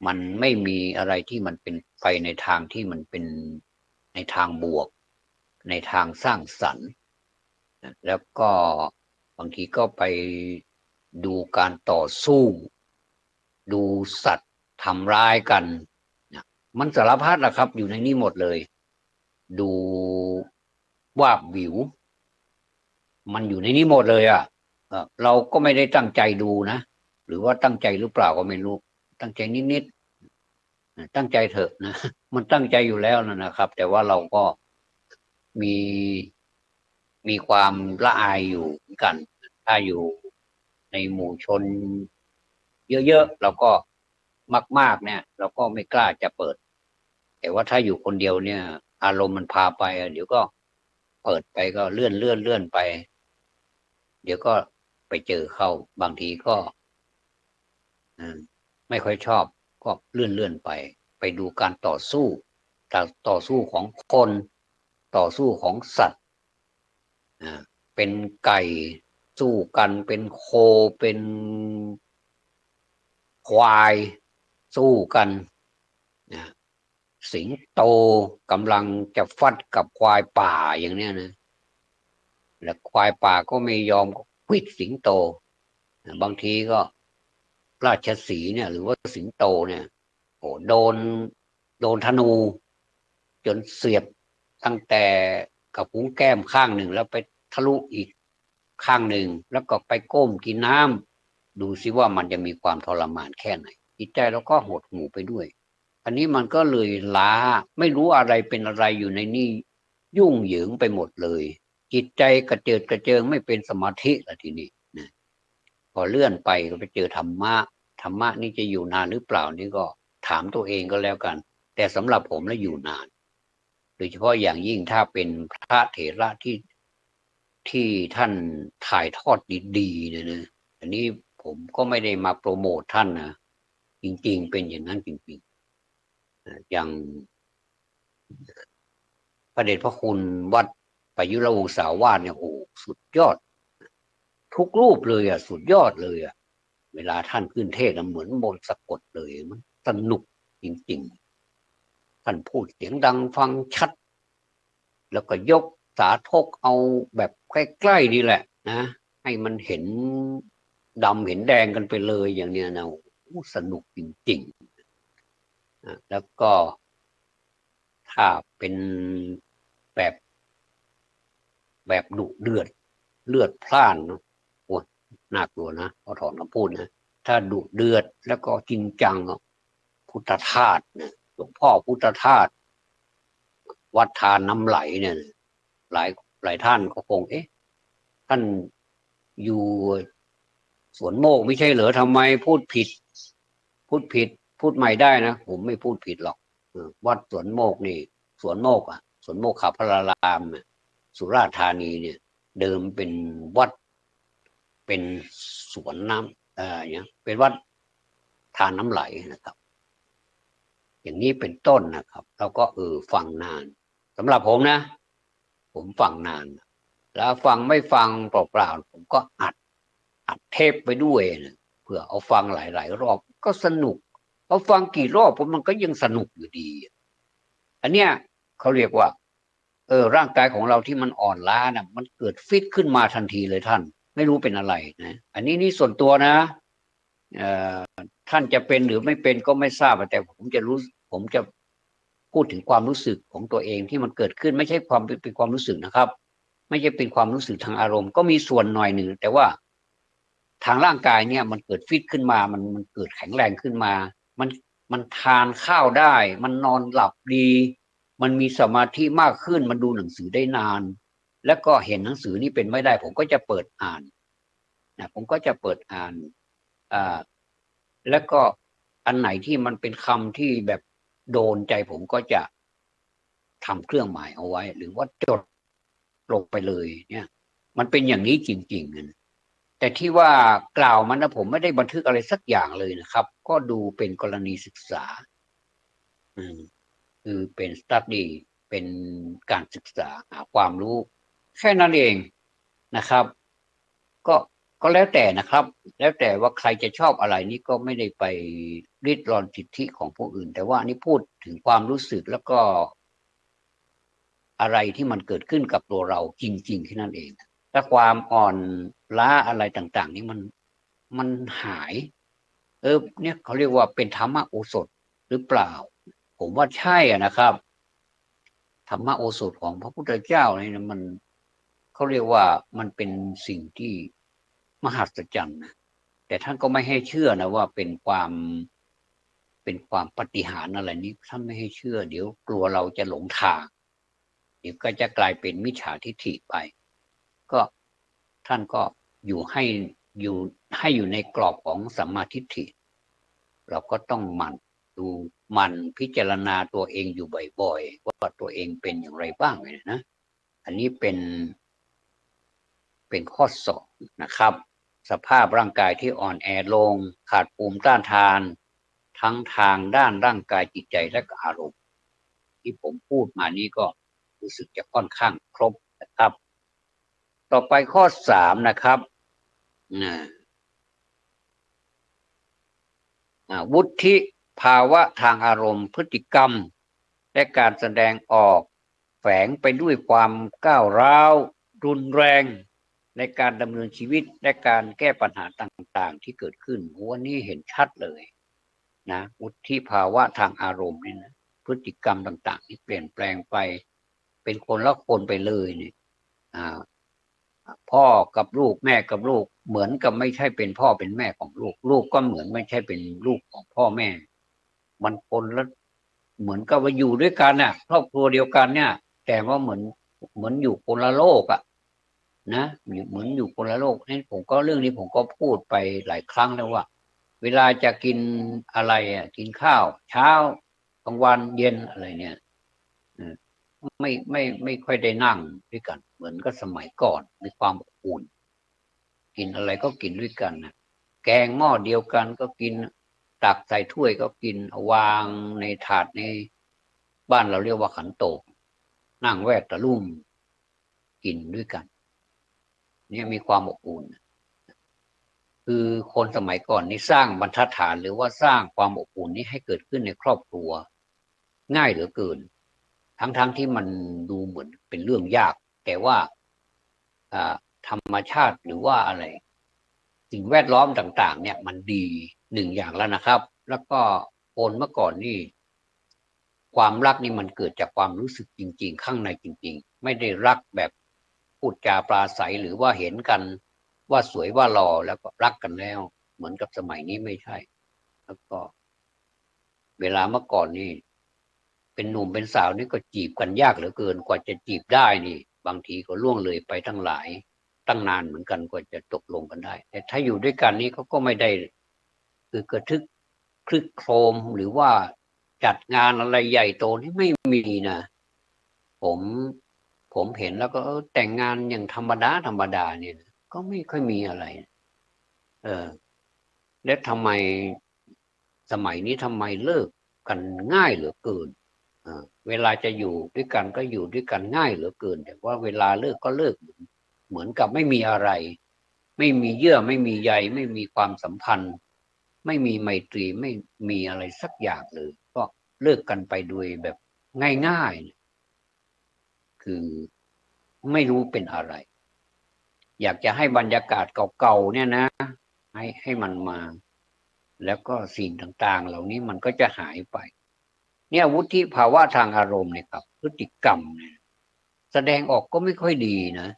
มันไม่มีอะไรที่มันเป็นไปในทางที่มันเป็นในทางบวกในทางสร้างสรรค์แล้วก็บางทีก็ไปดูการต่อสู้ดูสัตว์ทำร้ายกันมันสารพัดแหละครับอยู่ในนี้หมดเลยดูวาบวิวมันอยู่ในนี้หมดเลยเราก็ไม่ได้ตั้งใจดูนะหรือว่าตั้งใจหรือเปล่าก็ไม่รู้ตั้งใจนิดๆตั้งใจเถอะนะมันตั้งใจอยู่แล้วนะครับแต่ว่าเราก็มีมีความละอายอยู่เหมือนกันถ้าอยู่ในหมู่ชนเยอะๆเราก็มากๆเนี่ยเราก็ไม่กล้าจะเปิดแต่ว่าถ้าอยู่คนเดียวเนี่ยอารมณ์มันพาไปเดี๋ยวก็เปิดไปก็เลื่อนไปเดี๋ยวก็ไปเจอเข้าบางทีก็ไม่ค่อยชอบก็เลื่อนไปดูการต่อสู้ของคนต่อสู้ของสัตว์เป็นไก่สู้กันเป็นโคเป็นควายสู้กันสิงโตกำลังจะฟัดกับควายป่าอย่างเนี้ยนะแล้วควายป่าก็ไม่ยอมก็ควิดสิงโตบางทีก็ราชสีห์เนี่ยหรือว่าสิงโตเนี่ยโอ้โดนธนูจนเสียบตั้งแต่กับพุ้งแก้มข้างหนึ่งแล้วไปทะลุอีกข้างหนึ่งแล้วก็ไปก้มกินน้ำดูซิว่ามันจะมีความทรมานแค่ไหนจิตใจเราก็หดหู่ไปด้วยอันนี้มันก็เลยล้าไม่รู้อะไรเป็นอะไรอยู่ในนี่ยุ่งเหยิงไปหมดเลยจิตใจกระเจิดกระเจิงไม่เป็นสมาธิละทีนี้นะพอเลื่อนไปก็ไปเจอธรรมะนี่จะอยู่นานหรือเปล่านี่ก็ถามตัวเองก็แล้วกันแต่สำหรับผมแล้วอยู่นานโดยเฉพาะอย่างยิ่งถ้าเป็นพระเถระที่ท่านถ่ายทอดดีๆเนี่ยนะอันนี้ผมก็ไม่ได้มาโปรโมทท่านนะจริงๆเป็นอย่างนั้นจริงๆอย่างพระเดชพระคุณวัดประยุรวงศาวาสเนี่ยโอ้สุดยอดทุกรูปเลยสุดยอดเลยเวลาท่านขึ้นเทศน์เหมือนมนต์สะกดเลยมันสนุกจริงๆท่านพูดเสียงดังฟังชัดแล้วก็ยกสาธกเอาแบบใกล้ๆนี่แหละนะให้มันเห็นดำเห็นแดงกันไปเลยอย่างเนี้ยนะสนุกจริงๆแล้วก็ถ้าเป็นแบบดุเดือดเลือดพล่านเนาะโอ้น่ากลัวนะพอถอนคำพูดนะ ถ้าดุเดือดแล้วก็จริงจังพุทธทาสเนี่ยหลวงพ่อพุทธทาสวัดทานน้ำไหลเนี่ยหลายหลายท่านก็คงท่านอยู่สวนโมกไม่ใช่เหรอทำไมพูดผิดพูดใหม่ได้นะผมไม่พูดผิดหรอกวัดสวนโมกนี่สวนโมกสวนโมกขพรารามสุราษฎร์ธานีเนี่ยเดิมเป็นวัดเป็นสวนน้ำเนี่ยเป็นวัดทานน้ำไหลนะครับอย่างนี้เป็นต้นนะครับเราก็ฟังนานสำหรับผมนะผมฟังนานแล้วฟังไม่ฟังเปล่าๆผมก็อัดเทปไปด้วยนะเพื่อเอาฟังหลายๆรอบก็สนุกเอาฟังกี่รอบมันก็ยังสนุกอยู่ดีอันเนี้ยเขาเรียกว่าร่างกายของเราที่มันอ่อนล้านะมันเกิดฟิตขึ้นมาทันทีเลยท่านไม่รู้เป็นอะไรนะอันนี้นี่ส่วนตัวนะท่านจะเป็นหรือไม่เป็นก็ไม่ทราบแต่ผมจะพูดถึงความรู้สึกของตัวเองที่มันเกิดขึ้นไม่ใช่ความเป็นความรู้สึกนะครับไม่ใช่เป็นความรู้สึกทางอารมณ์ก็มีส่วนหน่อยหนึ่งแต่ว่าทางร่างกายเนี่ยมันเกิดฟิตขึ้นมามันเกิดแข็งแรงขึ้นมามันทานข้าวได้มันนอนหลับดีมันมีสมาธิมากขึ้นมันดูหนังสือได้นานแล้วก็เห็นหนังสือนี่เป็นไม่ได้ผมก็จะเปิดอ่านนะผมก็จะเปิดอ่านแล้วก็อันไหนที่มันเป็นคำที่แบบโดนใจผมก็จะทำเครื่องหมายเอาไว้หรือว่าจดลงไปเลยเนี่ยมันเป็นอย่างนี้จริงๆแต่ที่ว่ากล่าวมันนะผมไม่ได้บันทึกอะไรสักอย่างเลยนะครับก็ดูเป็นกรณีศึกษาคือเป็นสตัดดี้เป็นการศึกษาหาความรู้แค่นั้นเองนะครับก็แล้วแต่นะครับแล้วแต่ว่าใครจะชอบอะไรนี่ก็ไม่ได้ไปริดรอนสิทธิของผู้อื่นแต่ว่านี่พูดถึงความรู้สึกแล้วก็อะไรที่มันเกิดขึ้นกับตัวเราจริงๆแค่นั้นเองถ้าความอ่อนล้าอะไรต่างๆนี่มันหายเนี่ยเขาเรียกว่าเป็นธรรมโอสถหรือเปล่าผมว่าใช่นะครับธรรมโอสถของพระพุทธเจ้าเนี่ยมันเขาเรียกว่ามันเป็นสิ่งที่มหัศจรรย์นะแต่ท่านก็ไม่ให้เชื่อนะว่าเป็นความปาฏิหาริย์อะไรนี้ท่านไม่ให้เชื่อเดี๋ยวกลัวเราจะหลงทางเดี๋ยวก็จะกลายเป็นมิจฉาทิฏฐิไปก็ท่านก็อยู่ในกรอบของสัมมาทิฏฐิเราก็ต้องมันพิจารณาตัวเองอยู่บ่อยๆว่าตัวเองเป็นอย่างไรบ้างนะอันนี้เป็นข้อสอบนะครับสภาพร่างกายที่อ่อนแอลงขาดภูมิต้านทานทั้งทางด้านร่างกายจิตใจและอารมณ์ที่ผมพูดมานี้ก็รู้สึกจะค่อนข้างครบนะครับต่อไปข้อ3นะครับวุฒิภาวะทางอารมณ์พฤติกรรมและการแสดงออกแฝงไปด้วยความก้าวร้าวรุนแรงในการดำเนินชีวิตและการแก้ปัญหาต่างๆที่เกิดขึ้นวันนี้เห็นชัดเลยนะวุฒิภาวะทางอารมณ์นี่นะพฤติกรรมต่างๆที่เปลี่ยนแปลงไปเป็นคนละคนไปเลยเนี่ยพ่อกับลูกแม่กับลูกเหมือนกับไม่ใช่เป็นพ่อเป็นแม่ของลูกลูกก็เหมือนไม่ใช่เป็นลูกของพ่อแม่มันคนละเหมือนกับว่าอยู่ด้วยกันน่ะครอบครัวเดียวกันเนี่ยแต่ว่าเหมือนอยู่คนละโลกอ่ะนะเหมือนอยู่คนละโลกนี่ผมก็เรื่องนี้ผมก็พูดไปหลายครั้งแล้วว่าเวลาจะกินอะไรกินข้าวเช้ากลางวันเย็นอะไรเนี่ยไม่ค่อยได้นั่งด้วยกันเหมือนก็สมัยก่อนมีความอบอุ่นกินอะไรก็กินด้วยกันนะแกงหม้อเดียวกันก็กินตักใส่ถ้วยก็กินวางในถาดในบ้านเราเรียกว่าขันโตกนั่งแวดตะลุ่มกินด้วยกันนี่มีความอบอุ่นคือคนสมัยก่อนนี่สร้างบรรทัดฐานหรือว่าสร้างความอบอุ่นนี้ให้เกิดขึ้นในครอบครัวง่ายเหลือเกินทั้งที่มันดูเหมือนเป็นเรื่องยากแต่ว่าธรรมชาติหรือว่าอะไรสิ่งแวดล้อมต่างๆเนี่ยมันดีหนึ่งอย่างแล้วนะครับแล้วก็คนเมื่อก่อนนี่ความรักนี่มันเกิดจากความรู้สึกจริงๆข้างในจริงๆไม่ได้รักแบบพูดจาปราศัยหรือว่าเห็นกันว่าสวยว่าหล่อแล้วก็รักกันแล้ว เหมือนกับสมัยนี้ไม่ใช่ แล้วก็เวลาเมื่อก่อนนี่เป็นหนุ่มเป็นสาวนี่ก็จีบกันยากเหลือเกินกว่าจะจีบได้นี่บางทีก็ล่วงเลยไปตั้งนานเหมือนกันกว่าจะตกลงกันได้แต่ถ้าอยู่ด้วยกันนี่เขาก็ไม่ได้คือกระทึกคลึกโครมหรือว่าจัดงานอะไรใหญ่โตนี่ไม่มีนะผมผมเห็นแล้วก็แต่งงานอย่างธรรมดาเนี่ยก็ไม่ค่อยมีอะไรเออแล้วทำไมสมัยนี้ทำไมเลิกกันง่ายเหลือเกินเวลาจะอยู่ด้วยกันก็อยู่ด้วยกันง่ายเหลือเกินแต่ว่าเวลาเลิกก็เลิกเหมือนกับไม่มีอะไรไม่มีเยื่อไม่มีใยไม่มีความสัมพันธ์ไม่มีไมตรีไม่มีอะไรสักอย่างเลยก็เลิกกันไปโดยแบบง่ายๆคือไม่รู้เป็นอะไรอยากจะให้บรรยากาศเก่าๆเนี่ยนะให้มันมาแล้วก็สิ่งต่างๆเหล่านี้มันก็จะหายไปเนี่ยวุฒิภาวะทางอารมณ์เนี่ยครับพฤติกรรมเนี่ยแสดงออกก็ไม่ค่อยดีนะ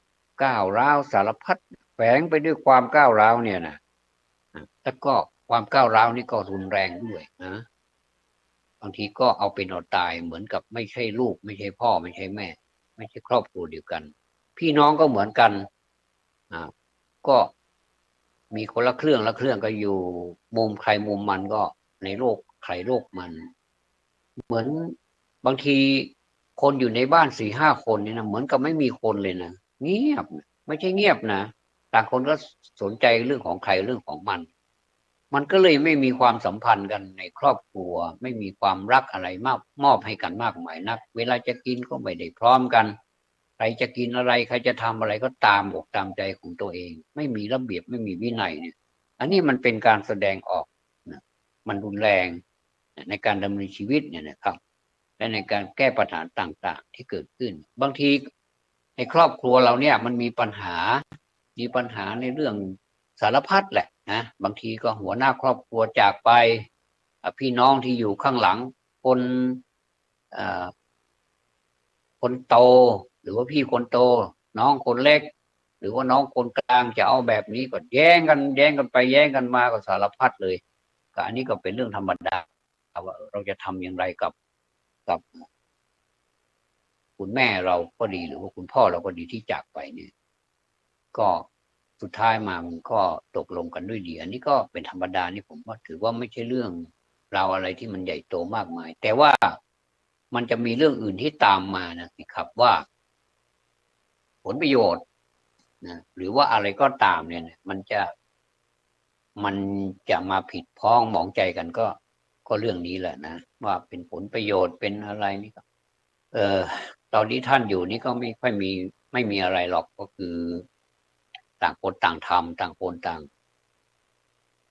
ก้าวร้าวสารพัดแฝงไปด้วยความก้าวร้าวเนี่ยนะแล้วก็ความก้าวร้าวนี่ก็รุนแรงด้วยนะบางทีก็เอาเป็นเอาตายเหมือนกับไม่ใช่ลูกไม่ใช่พ่อไม่ใช่แม่ไม่ใช่ครอบครัวเดียวกันพี่น้องก็เหมือนกันก็มีคนละเครื่องก็อยู่มุมใครมุมมันก็ในโลกใครโลกมันเหมือนบางทีคนอยู่ในบ้าน4-5 คนเนี่ยนะเหมือนกับไม่มีคนเลยนะเงียบไม่ใช่เงียบนะต่างคนก็สนใจเรื่องของใครเรื่องของมันก็เลยไม่มีความสัมพันธ์กันในครอบครัวไม่มีความรักอะไรมากมอบให้กันมากมายนักเวลาจะกินก็ไม่ได้พร้อมกันใครจะกินอะไรใครจะทำอะไรก็ตามอกตามใจของตัวเองไม่มีระเบียบไม่มีวินัยเนี่ยอันนี้มันเป็นการแสดงออกนะมันรุนแรงในการดำเนินชีวิตเนี่ยนะครับและในการแก้ปัญหาต่างๆที่เกิดขึ้นบางทีในครอบครัวเราเนี่ยมันมีปัญหาในเรื่องสารพัดแหละนะบางทีก็หัวหน้าครอบครัวจากไปพี่น้องที่อยู่ข้างหลังคนคนโตหรือว่าพี่คนโตน้องคนเล็กหรือว่าน้องคนกลางจะเอาแบบนี้ก็แย่งกันไปแย่งกันมาก็สารพัดเลยก็อันนี้ก็เป็นเรื่องธรรมดาว่าเราจะทำอย่างไรกับคุณแม่เราก็ดีหรือว่าคุณพ่อเราก็ดีที่จากไปเนี่ยก็สุดท้ายมามันก็ตกลงกันด้วยดีอันนี้ก็เป็นธรรมดานี่ผมว่าถือว่าไม่ใช่เรื่องราวอะไรที่มันใหญ่โตมากมายแต่ว่ามันจะมีเรื่องอื่นที่ตามมานะครับว่าผลประโยชน์นะหรือว่าอะไรก็ตามเนี่ยมันจะมาผิดพ้องหมองใจกันก็เรื่องนี้แหละนะว่าเป็นผลประโยชน์เป็นอะไรนี่ก็ตอนนี้ท่านอยู่นี่ก็ไม่มีอะไรหรอกก็คือต่างคนต่างทำต่างคนต่าง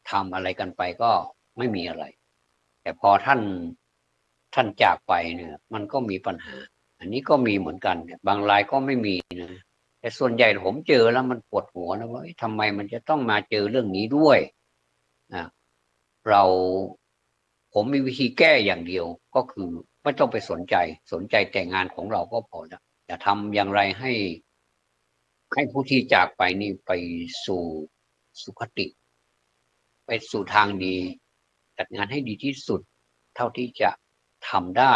ทำอะไรกันไปก็ไม่มีอะไรแต่พอท่านจากไปเนี่ยมันก็มีปัญหาอันนี้ก็มีเหมือนกันบางรายก็ไม่มีนะแต่ส่วนใหญ่ผมเจอแล้วมันปวดหัวนะว่าทำไมมันจะต้องมาเจอเรื่องนี้ด้วยนะเราผมมีวิธีแก้อย่างเดียวก็คือไม่ต้องไปสนใจแต่งานของเราก็พอแล้วจะทำอย่างไรให้ผู้ที่จากไปนี่ไปสู่สุคติไปสู่ทางดีจัดงานให้ดีที่สุดเท่าที่จะทำได้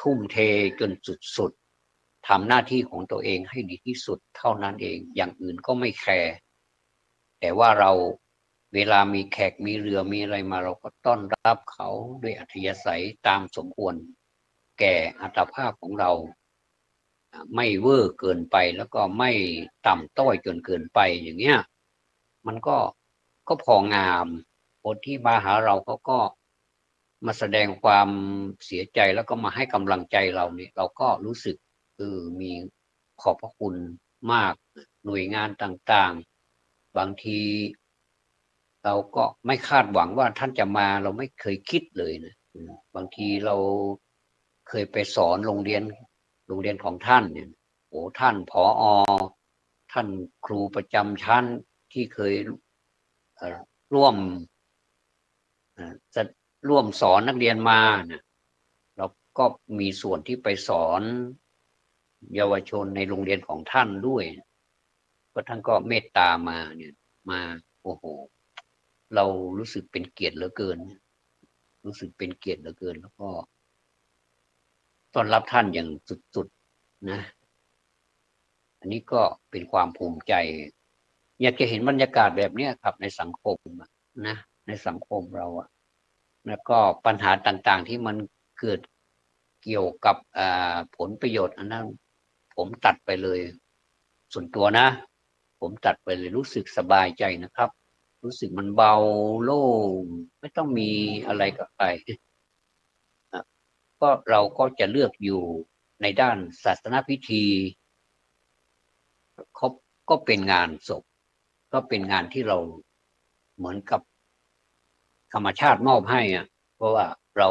ทุ่มเทจนสุดๆทำหน้าที่ของตัวเองให้ดีที่สุดเท่านั้นเองอย่างอื่นก็ไม่แคร์แต่ว่าเราเวลามีแขกมีเรือมีอะไรมาเราก็ต้อนรับเขาด้วยอัธยาศัยตามสมควรแก่อัตภาพของเราไม่เวอร์เกินไปแล้วก็ไม่ต่ำต้อยจนเกินไปอย่างเงี้ยมันก็พองามคนที่มาหาเราเขาก็มาแสดงความเสียใจแล้วก็มาให้กำลังใจเราเนี่ยเราก็รู้สึกมีขอบพระคุณมากหน่วยงานต่างๆบางทีเราก็ไม่คาดหวังว่าท่านจะมาเราไม่เคยคิดเลยนะบางทีเราเคยไปสอนโรงเรียนของท่านเนี่ยโอ้ท่านผอ.ท่านครูประจำชั้นที่เคยร่วมจะร่วมสอนนักเรียนมาเนี่ยเราก็มีส่วนที่ไปสอนเยาวชนในโรงเรียนของท่านด้วยก็ท่านก็เมตตามาเนี่ยมาโอ้โห เรารู้สึกเป็นเกียรติเหลือเกินรู้สึกเป็นเกียรติเหลือเกินแล้วก็ต้อนรับท่านอย่างสุดๆนะอันนี้ก็เป็นความภูมิใจอยากจะเห็นบรรยากาศแบบนี้ครับในสังคมนะในสังคมเราอะแล้วก็ปัญหาต่างๆที่มันเกิดเกี่ยวกับผลประโยชน์อันนั้นผมตัดไปเลยส่วนตัวนะผมตัดไปเลยรู้สึกสบายใจนะครับรู้สึกมันเบาโล่งไม่ต้องมีอะไรกับใครก็เราก็จะเลือกอยู่ในด้านศาสนพิธีเขาก็เป็นงานศพก็เป็นงานที่เราเหมือนกับธรรมชาติมอบให้อ่ะเพราะว่าเรา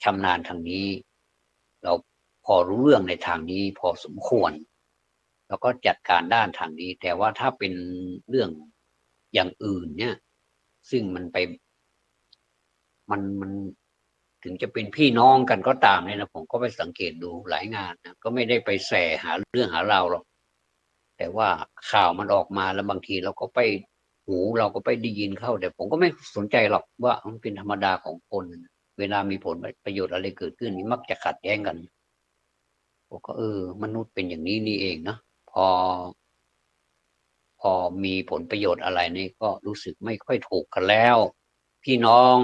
ชำนาญทางนี้เราพอรู้เรื่องในทางนี้พอสมควรแล้วก็จัดการด้านทางนี้แต่ว่าถ้าเป็นเรื่องอย่างอื่นเนี่ยซึ่งมันไปมันถึงจะเป็นพี่น้องกันก็ตามเนี่ยนะผมก็ไปสังเกตดูหลายงานนะก็ไม่ได้ไปแส่หาเรื่องหาราวหรอกแต่ว่าข่าวมันออกมาแล้วบางทีเราก็ไปหูเราก็ไปได้ยินเข้าแต่ผมก็ไม่สนใจหรอกว่ามันเป็นธรรมดาของคนเวลามีผลประโยชน์อะไรเกิดขึ้นนี่มักจะขัดแย้งกันผมก็มนุษย์เป็นอย่างนี้นี่เองนะพอพอมีผลประโยชน์อะไรนี่ก็รู้สึกไม่ค่อยถูกกันแล้วพี่น้อง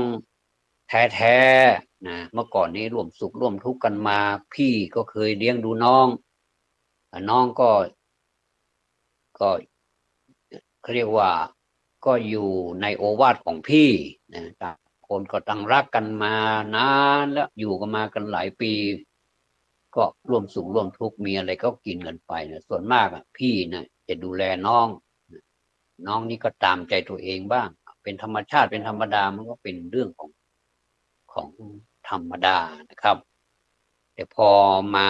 แท้ๆนะเมื่อก่อนนี้ร่วมสุขร่วมทุกข์กันมาพี่ก็เคยเลี้ยงดูน้องน้องก็เขาเรียกว่าก็อยู่ในโอวาทของพี่นะต่างคนก็ตั้งรักกันมานานแล้วอยู่กันมากันหลายปีก็ร่วมสุขร่วมทุกข์มีอะไรก็กินกันไปนะส่วนมากพี่นะจะดูแลน้องน้องนี่ก็ตามใจตัวเองบ้างเป็นธรรมชาติเป็นธรรมดามันก็เป็นเรื่องของธรรมดานะครับแต่พอมา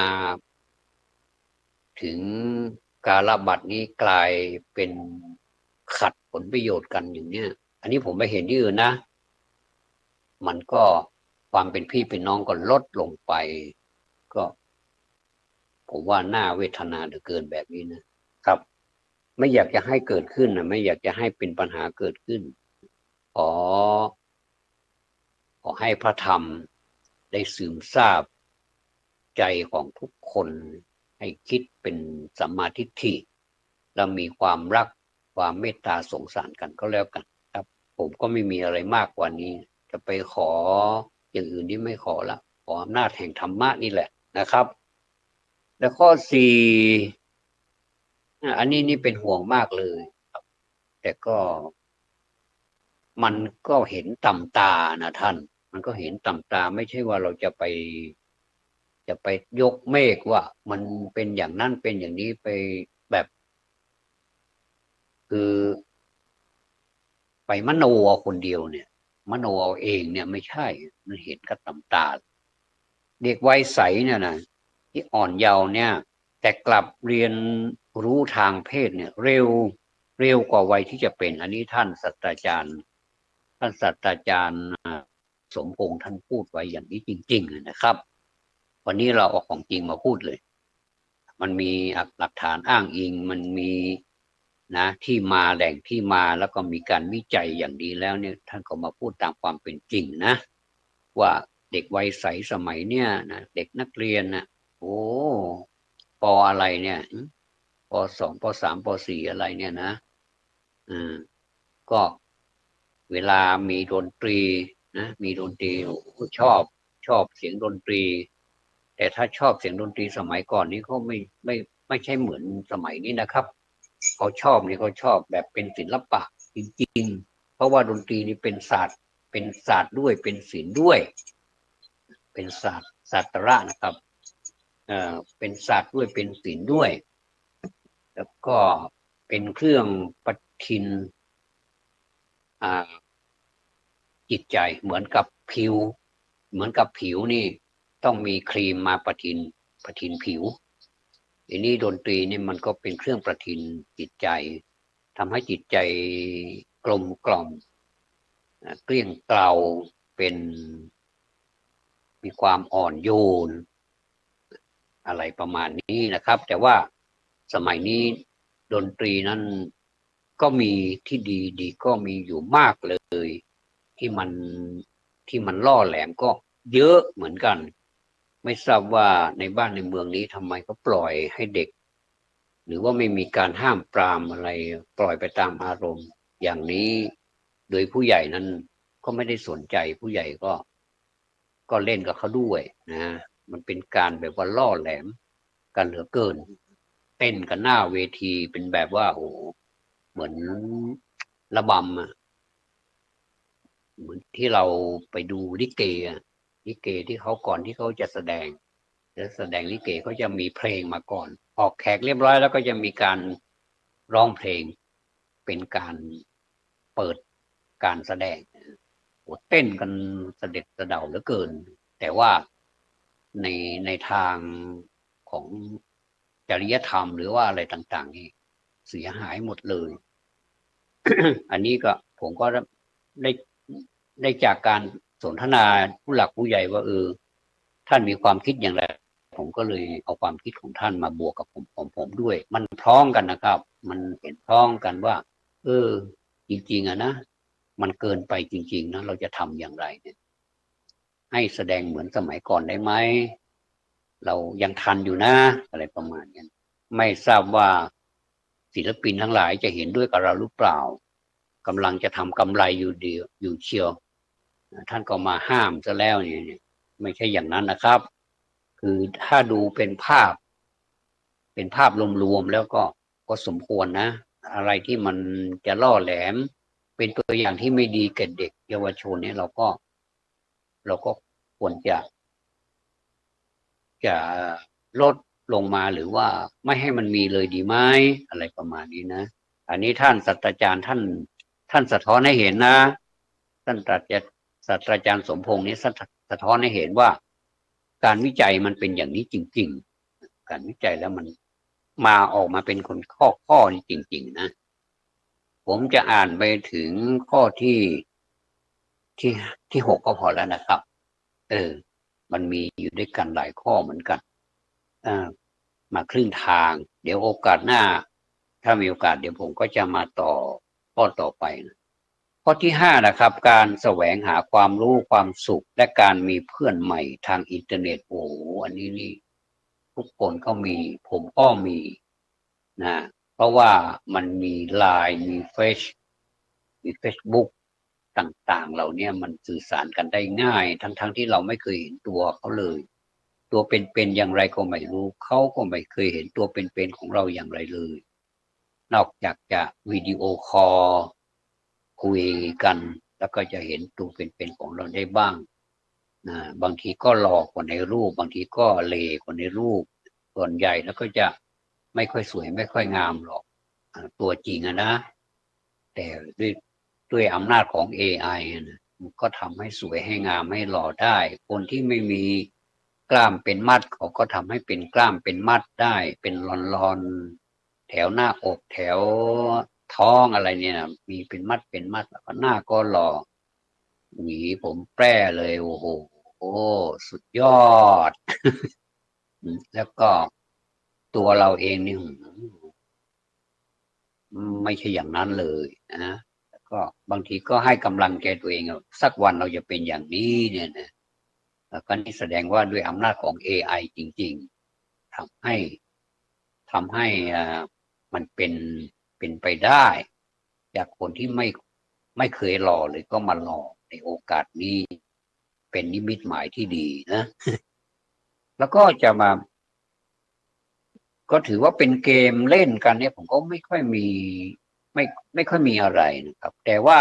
ถึงกาลบัตรนี้กลายเป็นขัดผลประโยชน์กันอย่างเนี้ยอันนี้ผมไปเห็นที่อื่นนะมันก็ความเป็นพี่เป็นน้องก็ลดลงไปก็ผมว่าน่าเวทนาเหลือเกินแบบนี้นะครับไม่อยากจะให้เกิดขึ้นนะไม่อยากจะให้เป็นปัญหาเกิดขึ้นขอขอให้พระธรรมได้ซึมซาบใจของทุกคนให้คิดเป็นสัมมาทิฏฐิและมีความรักความเมตตาสงสารกันก็แล้วกันครับผมก็ไม่มีอะไรมากกว่านี้จะไปขออย่างอื่นที่ไม่ขอละขออำนาจแห่งธรรมะนี่แหละนะครับแล้วข้อสี่อันนี้นี่เป็นห่วงมากเลยแต่ก็มันก็เห็นต่ำตานะท่านมันก็เห็นต่ำตาไม่ใช่ว่าเราจะไปยกเมฆว่ามันเป็นอย่างนั้นเป็นอย่างนี้ไปแบบคือไปมโนเอาคนเดียวเนี่ยมโนเอาเองเนี่ยไม่ใช่มันเห็นกับต่ำตาเด็กวัยใสเนี่ยนะที่อ่อนเยาว์เนี่ยแต่กลับเรียนรู้ทางเพศเนี่ยเร็วกว่าวัยที่จะเป็นอันนี้ท่านศาสตราจารย์สมพงษ์ท่านพูดไว้อย่างนี้จริงๆนะครับวันนี้เราเอาของจริงมาพูดเลยมันมีหลักฐานอ้างอิงมันมีนะที่มาแหล่งที่มาแล้วก็มีการวิจัยอย่างดีแล้วเนี่ยท่านก็มาพูดตามความเป็นจริงนะว่าเด็กวัยใสสมัยเนี่ยนะเด็กนักเรียนนะโอ้ปออะไรเนี่ยป.2ป.3ป.4อะไรเนี่ยนะอืมก็เวลามีดนตรีนะมีดนตรีชอบเสียงดนตรีแต่ถ้าชอบเสียงดนตรีสมัยก่อนนี้เขาไม่ใช่เหมือนสมัยนี้นะครับเขาชอบนี่เขาชอบแบบเป็นศิลปะจริงๆเพราะว่าดนตรีนี่เป็นศาสตร์ด้วยเป็นศิลป์ด้วยเป็นศาสตระนะครับเป็นศาสตร์ด้วยเป็นศิลป์ด้วยแล้วก็เป็นเครื่องประทินจิตใจเหมือนกับผิวนี่ต้องมีครีมมาประทินผิวทีนี้ดนตรีนี่มันก็เป็นเครื่องประทินจิตใจทำให้จิตใจกลมกล่อมเกลี้ยงเกลาเป็นมีความอ่อนโยนอะไรประมาณนี้นะครับแต่ว่าสมัยนี้ดนตรีนั้น ก็มีที่ดีก็มีอยู่มากเลยที่มันล่อแหลมก็เยอะเหมือนกันไม่ทราบว่าในบ้านในเมืองนี้ทำไมเขาปล่อยให้เด็กหรือว่าไม่มีการห้ามปรามอะไรปล่อยไปตามอารมณ์อย่างนี้โดยผู้ใหญ่นั้นก็ไม่ได้สนใจผู้ใหญ่ก็เล่นกับเขาด้วยนะมันเป็นการแบบว่าล่อแหลมกันเหลือเกินเต้นกันหน้าเวทีเป็นแบบว่าโอ้เหมือนระบำอะเหมือนที่เราไปดูลิเกอะลิเกที่เขาก่อนที่เขาจะแสดงลิเกเขาจะมีเพลงมาก่อนออกแขกเรียบร้อยแล้วก็จะมีการร้องเพลงเป็นการเปิดการแสดงโอ้เต้นกันเสด็จสะเดาเหลือเกินแต่ว่าในในทางของจริยธรรมหรือว่าอะไรต่างๆนี่เสียหายหมดเลย อันนี้ก็ผมก็ได้ได้จากการสนทนาผู้หลักผู้ใหญ่ว่าท่านมีความคิดอย่างไรผมก็เลยเอาความคิดของท่านมาบวกกับผมด้วยมันพร้อมกันนะครับมันเห็นพร้อมกันว่าจริงๆอะนะมันเกินไปจริงๆนะเราจะทำอย่างไรเนี่ยให้แสดงเหมือนสมัยก่อนได้ไหมเรายังทันอยู่นะอะไรประมาณนี้ไม่ทราบว่าศิลปินทั้งหลายจะเห็นด้วยกับเราหรือเปล่ากำลังจะทำกำไรอยู่เดียวอยู่เชียวท่านก็มาห้ามซะแล้วเนี่ยไม่ใช่อย่างนั้นนะครับคือถ้าดูเป็นภาพรวมๆแล้วก็สมควรนะอะไรที่มันจะล่อแหลมเป็นตัวอย่างที่ไม่ดีแก่เด็กเยาวชนเนี่ยเราก็ควรจะลดลงมาหรือว่าไม่ให้มันมีเลยดีไหมอะไรประมาณนี้นะอันนี้ท่านศาสตราจารย์ท่านสะท้อนให้เห็นนะท่านศาสตราจารย์สมพงษ์นี้สะท้อนให้เห็นว่าการวิจัยมันเป็นอย่างนี้จริงๆการวิจัยแล้วมันมาออกมาเป็นคนข้อนี้จริงๆนะผมจะอ่านไปถึงข้อที่ที่6ก็พอแล้วนะครับมันมีอยู่ด้วยกันหลายข้อเหมือนกันมาครึ่งทางเดี๋ยวโอกาสหน้าถ้ามีโอกาสเดี๋ยวผมก็จะมาต่อข้อต่อไปนะข้อที่5นะครับการแสวงหาความรู้ความสุขและการมีเพื่อนใหม่ทางอินเทอร์เน็ตโอ้โหอันนี้นี่ทุกคนก็มีผมก็มีนะเพราะว่ามันมีไลน์มีเฟซบุ๊กต่างๆเหล่านี้มันสื่อสารกันได้ง่ายทั้งที่เราไม่เคยเห็นตัวเขาเลยตัวเป็นๆอย่างไรก็ไม่รู้เขาก็ไม่เคยเห็นตัวเป็นๆของเราอย่างไรเลยนอกจากจะวิดีโอคอลคุยกันแล้วก็จะเห็นตัวเป็นๆของเราได้บ้างนะบางทีก็หล่อกว่าในรูปบางทีก็เลกว่าในรูปส่วนใหญ่แล้วก็จะไม่ค่อยสวยไม่ค่อยงามหรอกตัวจริงนะแต่ด้วยอำนาจของ AI นะมันก็ทำให้สวยให้งามให้หล่อได้คนที่ไม่มีกล้ามเป็นมัดเขาก็ทำให้เป็นกล้ามเป็นมัดได้เป็นลอนๆแถวหน้าอกแถวท้องอะไรเนี่ยนะมีเป็นมัดแล้วก็หน้าก็หล่อหวีผมแปร่เลยโอ้โหสุดยอดแล้วก็ตัวเราเองนี่ไม่ใช่อย่างนั้นเลยนะแล้วก็บางทีก็ให้กำลังใจตัวเองสักวันเราจะเป็นอย่างนี้เนี่ยนะแล้วก็นี่แสดงว่าด้วยอำนาจของ AI จริงๆทำให้มันเป็นไปได้จากคนที่ไม่เคยรอเลยก็มารอในโอกาสนี้เป็นนิมิตหมายที่ดีนะแล้วก็จะมาก็ถือว่าเป็นเกมเล่นกันเนี่ยผมก็ไม่ค่อยมีไม่ไม่ค่อยมีอะไรนะครับแต่ว่า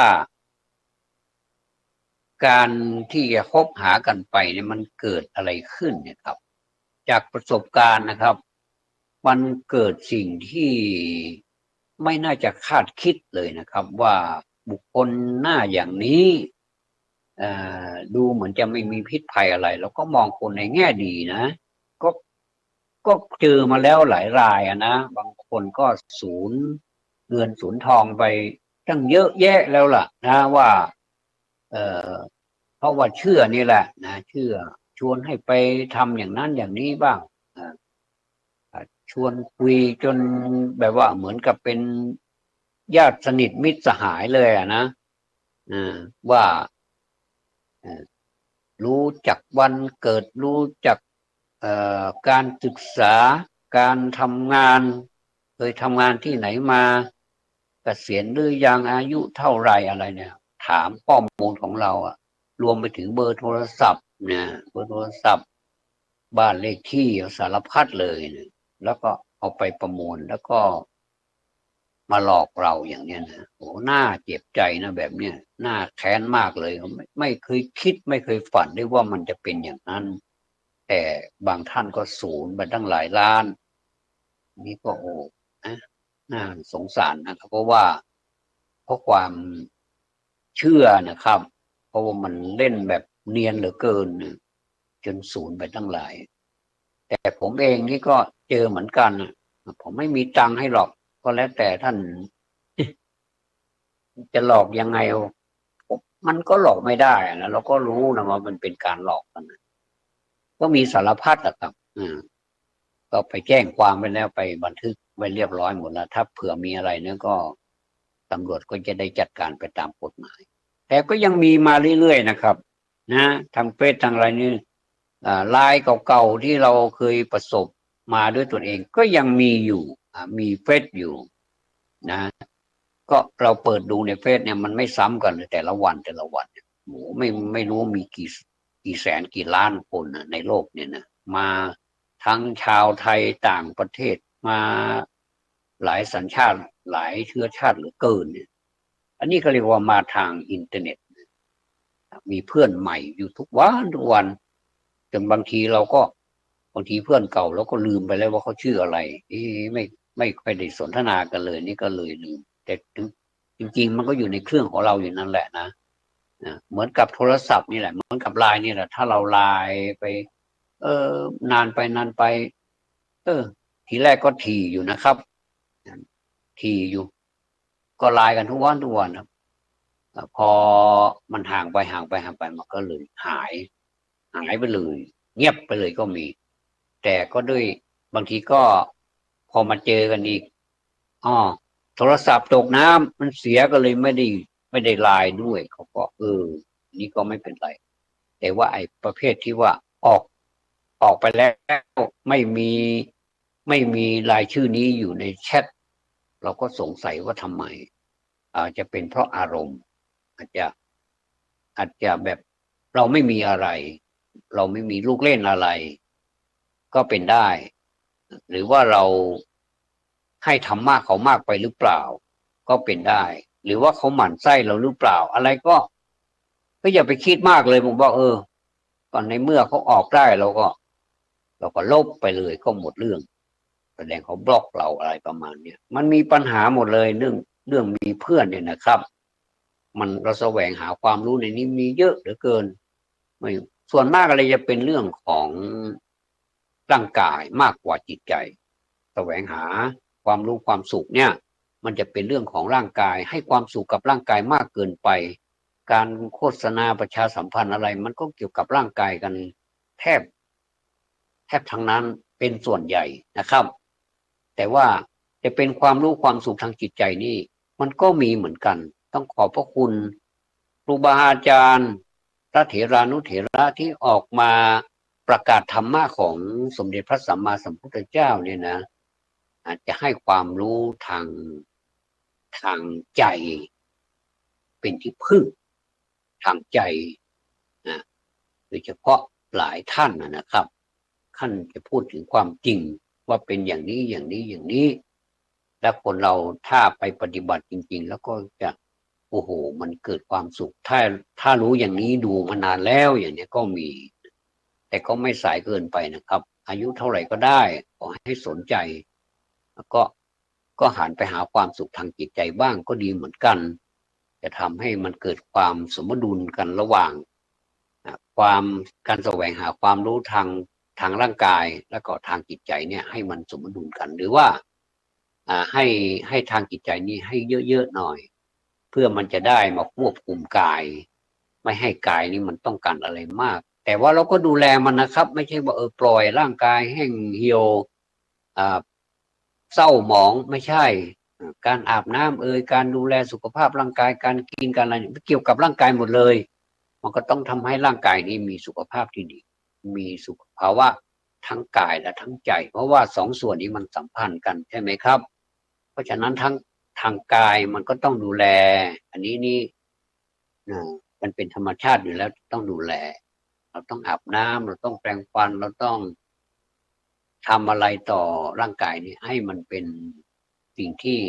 การที่จะคบหากันไปเนี่ยมันเกิดอะไรขึ้นเนี่ยครับจากประสบการณ์นะครับมันเกิดสิ่งที่ไม่น่าจะคาดคิดเลยนะครับว่าบุคคลหน้าอย่างนี้ดูเหมือนจะไม่มีพิษภัยอะไรแล้วก็มองคนในแง่ดีนะก็ก็เจอมาแล้วหลายรายนะบางคนก็สูญเงินสูญทองไปตั้งเยอะแยะแล้วล่ะนะว่าเอ่อเพราะว่าเชื่อนี่แหละนะเชื่อชวนให้ไปทำอย่างนั้นอย่างนี้บ้างอ่าชวนคุยจนแบบว่าเหมือนกับเป็น ญาติสนิทมิตรสหายเลยนะว่ารู้จักวันเกิดรู้จักการศึกษาการทำงานเคยทำงานที่ไหนมาเกษียณหรือยังอายุเท่าไรอะไรเนี่ยถามข้อมูลของเรารวมไปถึงเบอร์โทรศัพท์เนี่ยเบอร์โทรศัพท์บ้านเลขที่สารพัดเลยเนี่ยแล้วก็เอาไปประมวลแล้วก็มาหลอกเราอย่างเนี้ยนะโอ้น่าเจ็บใจนะแบบเนี้ยน่าแค้นมากเลยไม่เคยคิดไม่เคยฝันได้ว่ามันจะเป็นอย่างนั้นแต่บางท่านก็สูญไปตั้งหลายล้านนี่ก็โอ้นะน่าสงสารนะครับเพราะความเชื่อนะครับเพราะว่ามันเล่นแบบเนียนเหลือเกินจนสูญไปตั้งหลายแต่ผมเองนี่ก็เจอเหมือนกันผมไม่มีตังค์ให้หรอกก็แล้วแต่ท่านจะหลอกยังไงมันก็หลอกไม่ได้นะเราก็รู้นะว่ามันเป็นการหลอกกันก็มีสารพัดอะครับก็ไปแจ้งความไปแล้วไปบันทึกไว้เรียบร้อยหมดแล้วถ้าเผื่อมีอะไรเนี่ยก็ตำรวจก็จะได้จัดการไปตามกฎหมายแต่ก็ยังมีมาเรื่อยๆนะครับนะทางเฟซทางอะไรนี่ไลน์เก่าๆที่เราเคยประสบมาด้วยตนเองก็ยังมีอยู่มีเฟซอยู่นะก็เราเปิดดูในเฟซเนี่ยมันไม่ซ้ำกันเลยแต่ละวันโหไม่รู้มีกี่แสนกี่ล้านคนในโลกเนี่ยนะมาทั้งชาวไทยต่างประเทศมาหลายสัญชาติหลายเชื้อชาติเหลือเกินเนี่ยอันนี้เขาเรียกว่ามาทางอินเทอร์เน็ตมีเพื่อนใหม่อยู่ทุกวันจนบางทีเพื่อนเก่าเราก็ลืมไปแล้วว่าเขาชื่ออะไรไม่ค่อยได้สนทนากันเลยนี่ก็เลยลืมแต่จริงๆมันก็อยู่ในเครื่องของเราอยู่นั่นแหละนะเหมือนกับโทรศัพท์นี่แหละเหมือนกับไลน์นี่แหละถ้าเราไลน์ไปนานไปทีแรกก็ถี่อยู่นะครับถี่อยู่ก็ไลน์กันทุกวันครับพอมันห่างไปมันก็เลยหายไปเลยเงียบไปเลยก็มีแต่ก็ด้วยบางทีก็พอมาเจอกันอีกโทรศัพท์ตกน้ำมันเสียก็เลยไม่ได้ไลน์ด้วยเขาก็นี่ก็ไม่เป็นไรแต่ว่าไอ้ประเภทที่ว่าออกไปแล้วไม่มีรายชื่อนี้อยู่ในแชทเราก็สงสัยว่าทำไมอาจจะเป็นเพราะอารมณ์อาจจะแบบเราไม่มีอะไรเราไม่มีลูกเล่นอะไรก็เป็นได้หรือว่าเราให้ธรรมะเขามากไปหรือเปล่าก็เป็นได้หรือว่าเขาหมั่นไส้เราหรือเปล่าอะไรก็อย่าไปคิดมากเลยผมบอกก่อนในเมื่อเขาออกได้เราก็ลบไปเลยก็หมดเรื่องแสดงเขาบล็อกเราอะไรประมาณเนี้ยมันมีปัญหาหมดเลยเรื่องมีเพื่อนเนี่ยนะครับมันเราแสวงหาความรู้ในนี้มีเยอะเหลือเกินไม่ส่วนมากอะไรจะเป็นเรื่องของร่างกายมากกว่าจิตใจแสวงหาความรู้ความสุขเนี่ยมันจะเป็นเรื่องของร่างกายให้ความสุขกับร่างกายมากเกินไปการโฆษณาประชาสัมพันธ์อะไรมันก็เกี่ยวกับร่างกายกันแทบทั้งนั้นเป็นส่วนใหญ่นะครับแต่ว่าจะเป็นความรู้ความสุขทางจิตใจนี่มันก็มีเหมือนกันต้องขอบพระคุณครูบาอาจารย์พระเถรานุเถระที่ออกมาประกาศธรรมะของสมเด็จพระสัมมาสัมพุทธเจ้าเนี่ยนะอาจจะให้ความรู้ทางใจเป็นที่พึ่งทางใจนะโดยเฉพาะหลายท่านนะครับท่านจะพูดถึงความจริงว่าเป็นอย่างนี้และคนเราถ้าไปปฏิบัติจริงๆแล้วก็จะโอ้โหมันเกิดความสุขถ้ารู้อย่างนี้ดูมานานแล้วอย่างนี้ก็มีแต่ก็ไม่สายเกินไปนะครับอายุเท่าไหร่ก็ได้ขอให้สนใจแล้วก็หันไปหาความสุขทางจิตใจบ้างก็ดีเหมือนกันจะทำให้มันเกิดความสมดุลกันระหว่างการแสวงหาความรู้ทางร่างกายแล้วก็ทางจิตใจเนี่ยให้มันสมดุลกันหรือว่าให้ทางจิตใจนี้ให้เยอะๆหน่อยเพื่อมันจะได้มาควบคุมกายไม่ให้กายนี้มันต้องการอะไรมากแต่ว่าเราก็ดูแลมันนะครับไม่ใช่ว่าปล่อยร่างกายแห้งเหี่ยวเศร้าหมองไม่ใช่ การอาบน้ำการดูแลสุขภาพร่างกายการกินการอะไรเกี่ยวกับร่างกายหมดเลยมันก็ต้องทำให้ร่างกายนี้มีสุขภาพที่ดีมีสุขภาวะทั้งกายและทั้งใจเพราะว่าสองส่วนนี้มันสัมพันธ์กันใช่ไหมครับเพราะฉะนั้นทั้งทางกายมันก็ต้องดูแลอันนี้นี่มันเป็นธรรมชาติอยู่แล้วต้องดูแลเราต้องอาบน้ำเราต้องแปรงฟันเราต้องทำอะไรต่อร่างกายนี้ให้มันเป็นสิ่งที่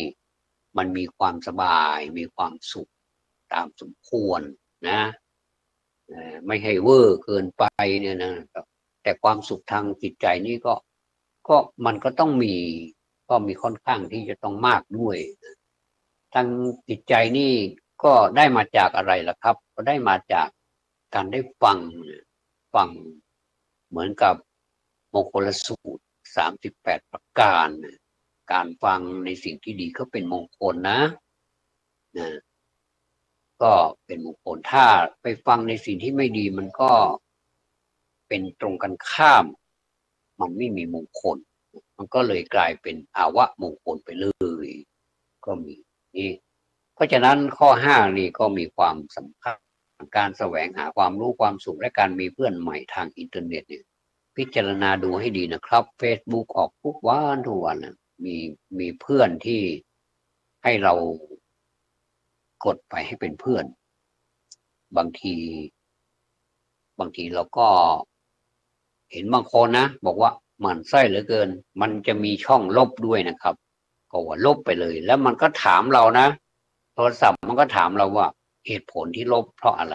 มันมีความสบายมีความสุขตามสมควรนะไม่ให้เวอร์เกินไปเนี่ยนะแต่ความสุขทางจิตใจนี่ก็มันก็ต้องมีก็มีค่อนข้างที่จะต้องมากด้วยทางจิตใจนี่ก็ได้มาจากอะไรล่ะครับก็ได้มาจากการได้ฟังเหมือนกับมงคลสูตร38ประการการฟังในสิ่งที่ดีก็เป็นมงคลนะก็เป็นมงคลถ้าไปฟังในสิ่งที่ไม่ดีมันก็เป็นตรงกันข้ามมันไม่มีมงคลมันก็เลยกลายเป็นอาวะมงคลไปเลยก็มีนี่เพราะฉะนั้นข้อ5นี่ก็มีความสำคัญการแสวงหาความรู้ความสุขและการมีเพื่อนใหม่ทางอินเทอร์เน็ตเนี่ยพิจารณาดูให้ดีนะครับ Facebook ออกทุกวันนะมีเพื่อนที่ให้เรากดไปให้เป็นเพื่อนบางทีเราก็เห็นบางคนนะบอกว่าหมั่นไส้เหลือเกินมันจะมีช่องลบด้วยนะครับก็ว่าลบไปเลยแล้วมันก็ถามเรานะโทรศัพท์มันก็ถามเราว่าเหตุผลที่ลบเพราะอะไร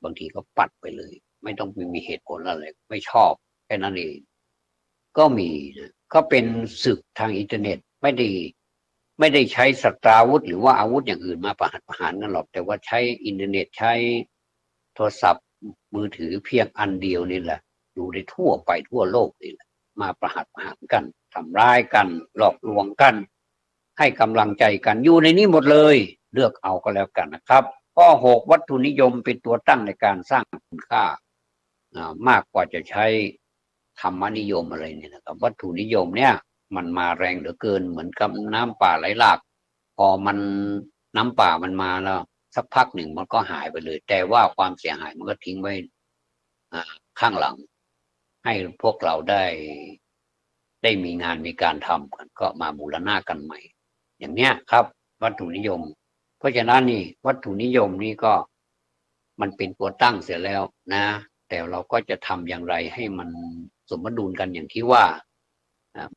บางทีก็ปัดไปเลยไม่ต้องมีเหตุผลอะไรไม่ชอบแค่นั้นเองก็มีนะก็เป็นศึกทางอินเทอร์เน็ตไม่ได้ใช้สตราวุธหรือว่าอาวุธอย่างอื่นมาประหารกันหรอกแต่ว่าใช้อินเทอร์เน็ตใช้โทรศัพท์มือถือเพียงอันเดียวนี่แหละดูได้ทั่วไปทั่วโลกนี่แหละมาประหารกันทำร้ายกันหลอกลวงกันให้กำลังใจกันอยู่ในนี้หมดเลยเลือกเอาก็แล้วกันนะครับข้อ6วัตถุนิยมเป็นตัวตั้งในการสร้างคุณค่ามากกว่าจะใช้ธรรมนิยมอะไรเนี่ยนะครับวัตถุนิยมเนี่ยมันมาแรงเหลือเกินเหมือนกับน้ำป่าไหลหลากพอมันน้ำป่ามันมาแล้วสักพักหนึ่งมันก็หายไปเลยแต่ว่าความเสียหายมันก็ทิ้งไว้ข้างหลังให้พวกเราได้มีงานมีการทำกันก็มาบูรณะกันใหม่อย่างเนี้ยครับวัตถุนิยมเพราะฉะนั้นนี่วัตถุนิยมนี่ก็มันเป็นตัวตั้งเสียแล้วนะแต่เราก็จะทำอย่างไรให้มันสมดุลกันอย่างที่ว่า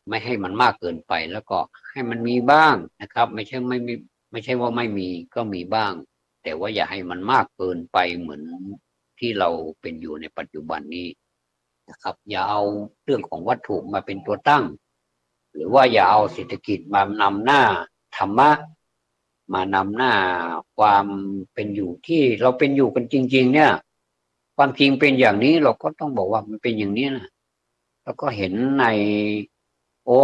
ไม่ให้มันมากเกินไปแล้วก็ให้มันมีบ้างนะครับไม่ใช่ว่าไม่มีก็มีบ้างแต่ว่าอย่าให้มันมากเกินไปเหมือนที่เราเป็นอยู่ในปัจจุบันนี้นะครับอย่าเอาเรื่องของวัตถุมาเป็นตัวตั้งหรือว่าอย่าเอาเศรษฐกิจมานำหน้าธรรมะมานำหน้าความเป็นอยู่ที่เราเป็นอยู่กันจริงๆเนี่ยความจริงเป็นอย่างนี้เราก็ต้องบอกว่ามันเป็นอย่างนี้นะแล้วก็เห็นในโอ้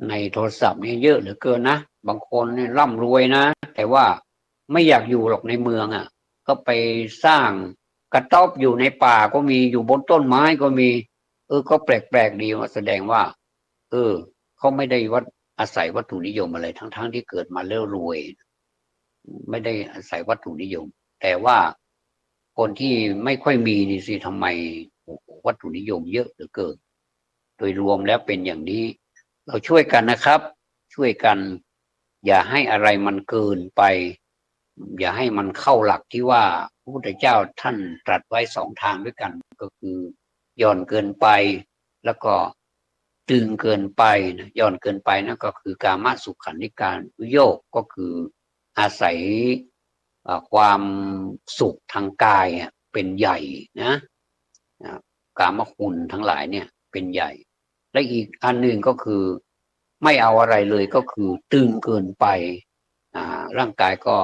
ในโทรศัพท์นี่เยอะเหลือเกินนะบางคนเนี่ยร่ำรวยนะแต่ว่าไม่อยากอยู่หรอกในเมืองก็ไปสร้างกระต๊อบอยู่ในป่าก็มีอยู่บนต้นไม้ก็มีก็แปลกดีว่าแสดงว่าเขาไม่ได้อาศัยวัตถุนิยมอะไรทั้งที่เกิดมาแล้วรวยไม่ได้อาศัยวัตถุนิยมแต่ว่าคนที่ไม่ค่อยมีนี่สิทำไมวัตถุนิยมเยอะเหลือเกินโดยรวมแล้วเป็นอย่างนี้เราช่วยกันนะครับช่วยกันอย่าให้อะไรมันเกินไปอย่าให้มันเข้าหลักที่ว่าพระพุทธเจ้าท่านตรัสไว้2ทางด้วยกันก็คือหย่อนเกินไปแล้วก็ตึงเกินไปนะหย่อนเกินไปนั่นก็คือกามสุขันธิการวิโยคก็คืออาศัยความสุขทางกายเป็นใหญ่นะกามคุณทั้งหลายเนี่ยเป็นใหญ่และอีกอันหนึ่งก็คือไม่เอาอะไรเลยก็คือตึงเกินไปร่างกายก็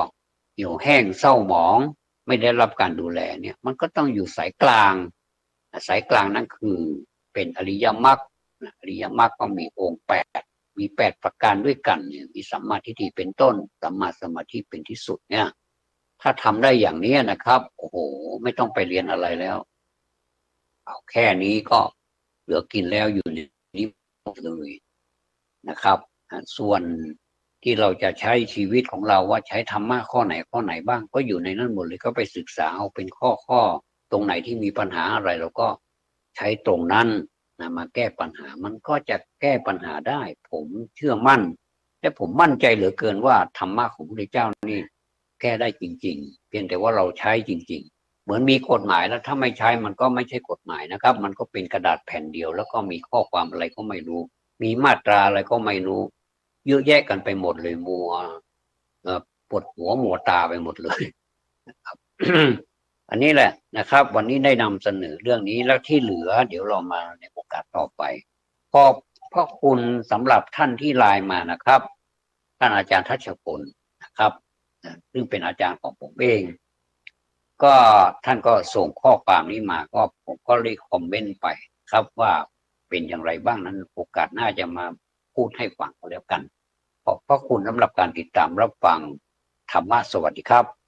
เหี่ยวแห้งเศร้าหมองไม่ได้รับการดูแลเนี่ยมันก็ต้องอยู่สายกลางนั่นคือเป็นอริยมรรคอริยมรรคก็มีองค์8มี8ประการด้วยกันเนี่ยมีสัมมาทิฏฐิเป็นต้นสัมมาสมาธิเป็นที่สุดเนี่ยถ้าทำได้อย่างนี้นะครับโอ้โหไม่ต้องไปเรียนอะไรแล้วเอาแค่นี้ก็เหลือกินแล้วอยู่ในนี้เลยนะครับ ส่วนที่เราจะใช้ชีวิตของเราว่าใช้ธรรมะข้อไหนบ้างก็อยู่ในนั้นหมดเลยก็ไปศึกษาเอาเป็นข้อตรงไหนที่มีปัญหาอะไรเราก็ใช้ตรงนั้นมาแก้ปัญหามันก็จะแก้ปัญหาได้ผมเชื่อมั่นและผมมั่นใจเหลือเกินว่าธรรมะของพระพุทธเจ้านี่แก้ได้จริงๆเพียงแต่ว่าเราใช้จริงๆเหมือนมีกฎหมายแล้วถ้าไม่ใช้มันก็ไม่ใช่กฎหมายนะครับมันก็เป็นกระดาษแผ่นเดียวแล้วก็มีข้อความอะไรก็ไม่รู้มีมาตราอะไรก็ไม่รู้เยอะแยะกันไปหมดเลยมัวปวดหัวมัวตาไปหมดเลยนะครับ อันนี้แหละนะครับวันนี้ได้นำเสนอเรื่องนี้แล้วที่เหลือเดี๋ยวเรามาในโอกาสต่อไปขอบพระคุณสำหรับท่านที่ไลน์มานะครับท่านอาจารย์ทัชพลนะครับซึ่งเป็นอาจารย์ของผมเองก็ท่านก็ส่งข้อความนี้มาก็ผมก็เลยคอมเมนต์ไปครับว่าเป็นอย่างไรบ้างนั้นโอกาสหน้าจะมาพูดให้ฟังก็แล้วกันขอบพระคุณสำหรับการติดตามรับฟังธรรมะสวัสดีครับ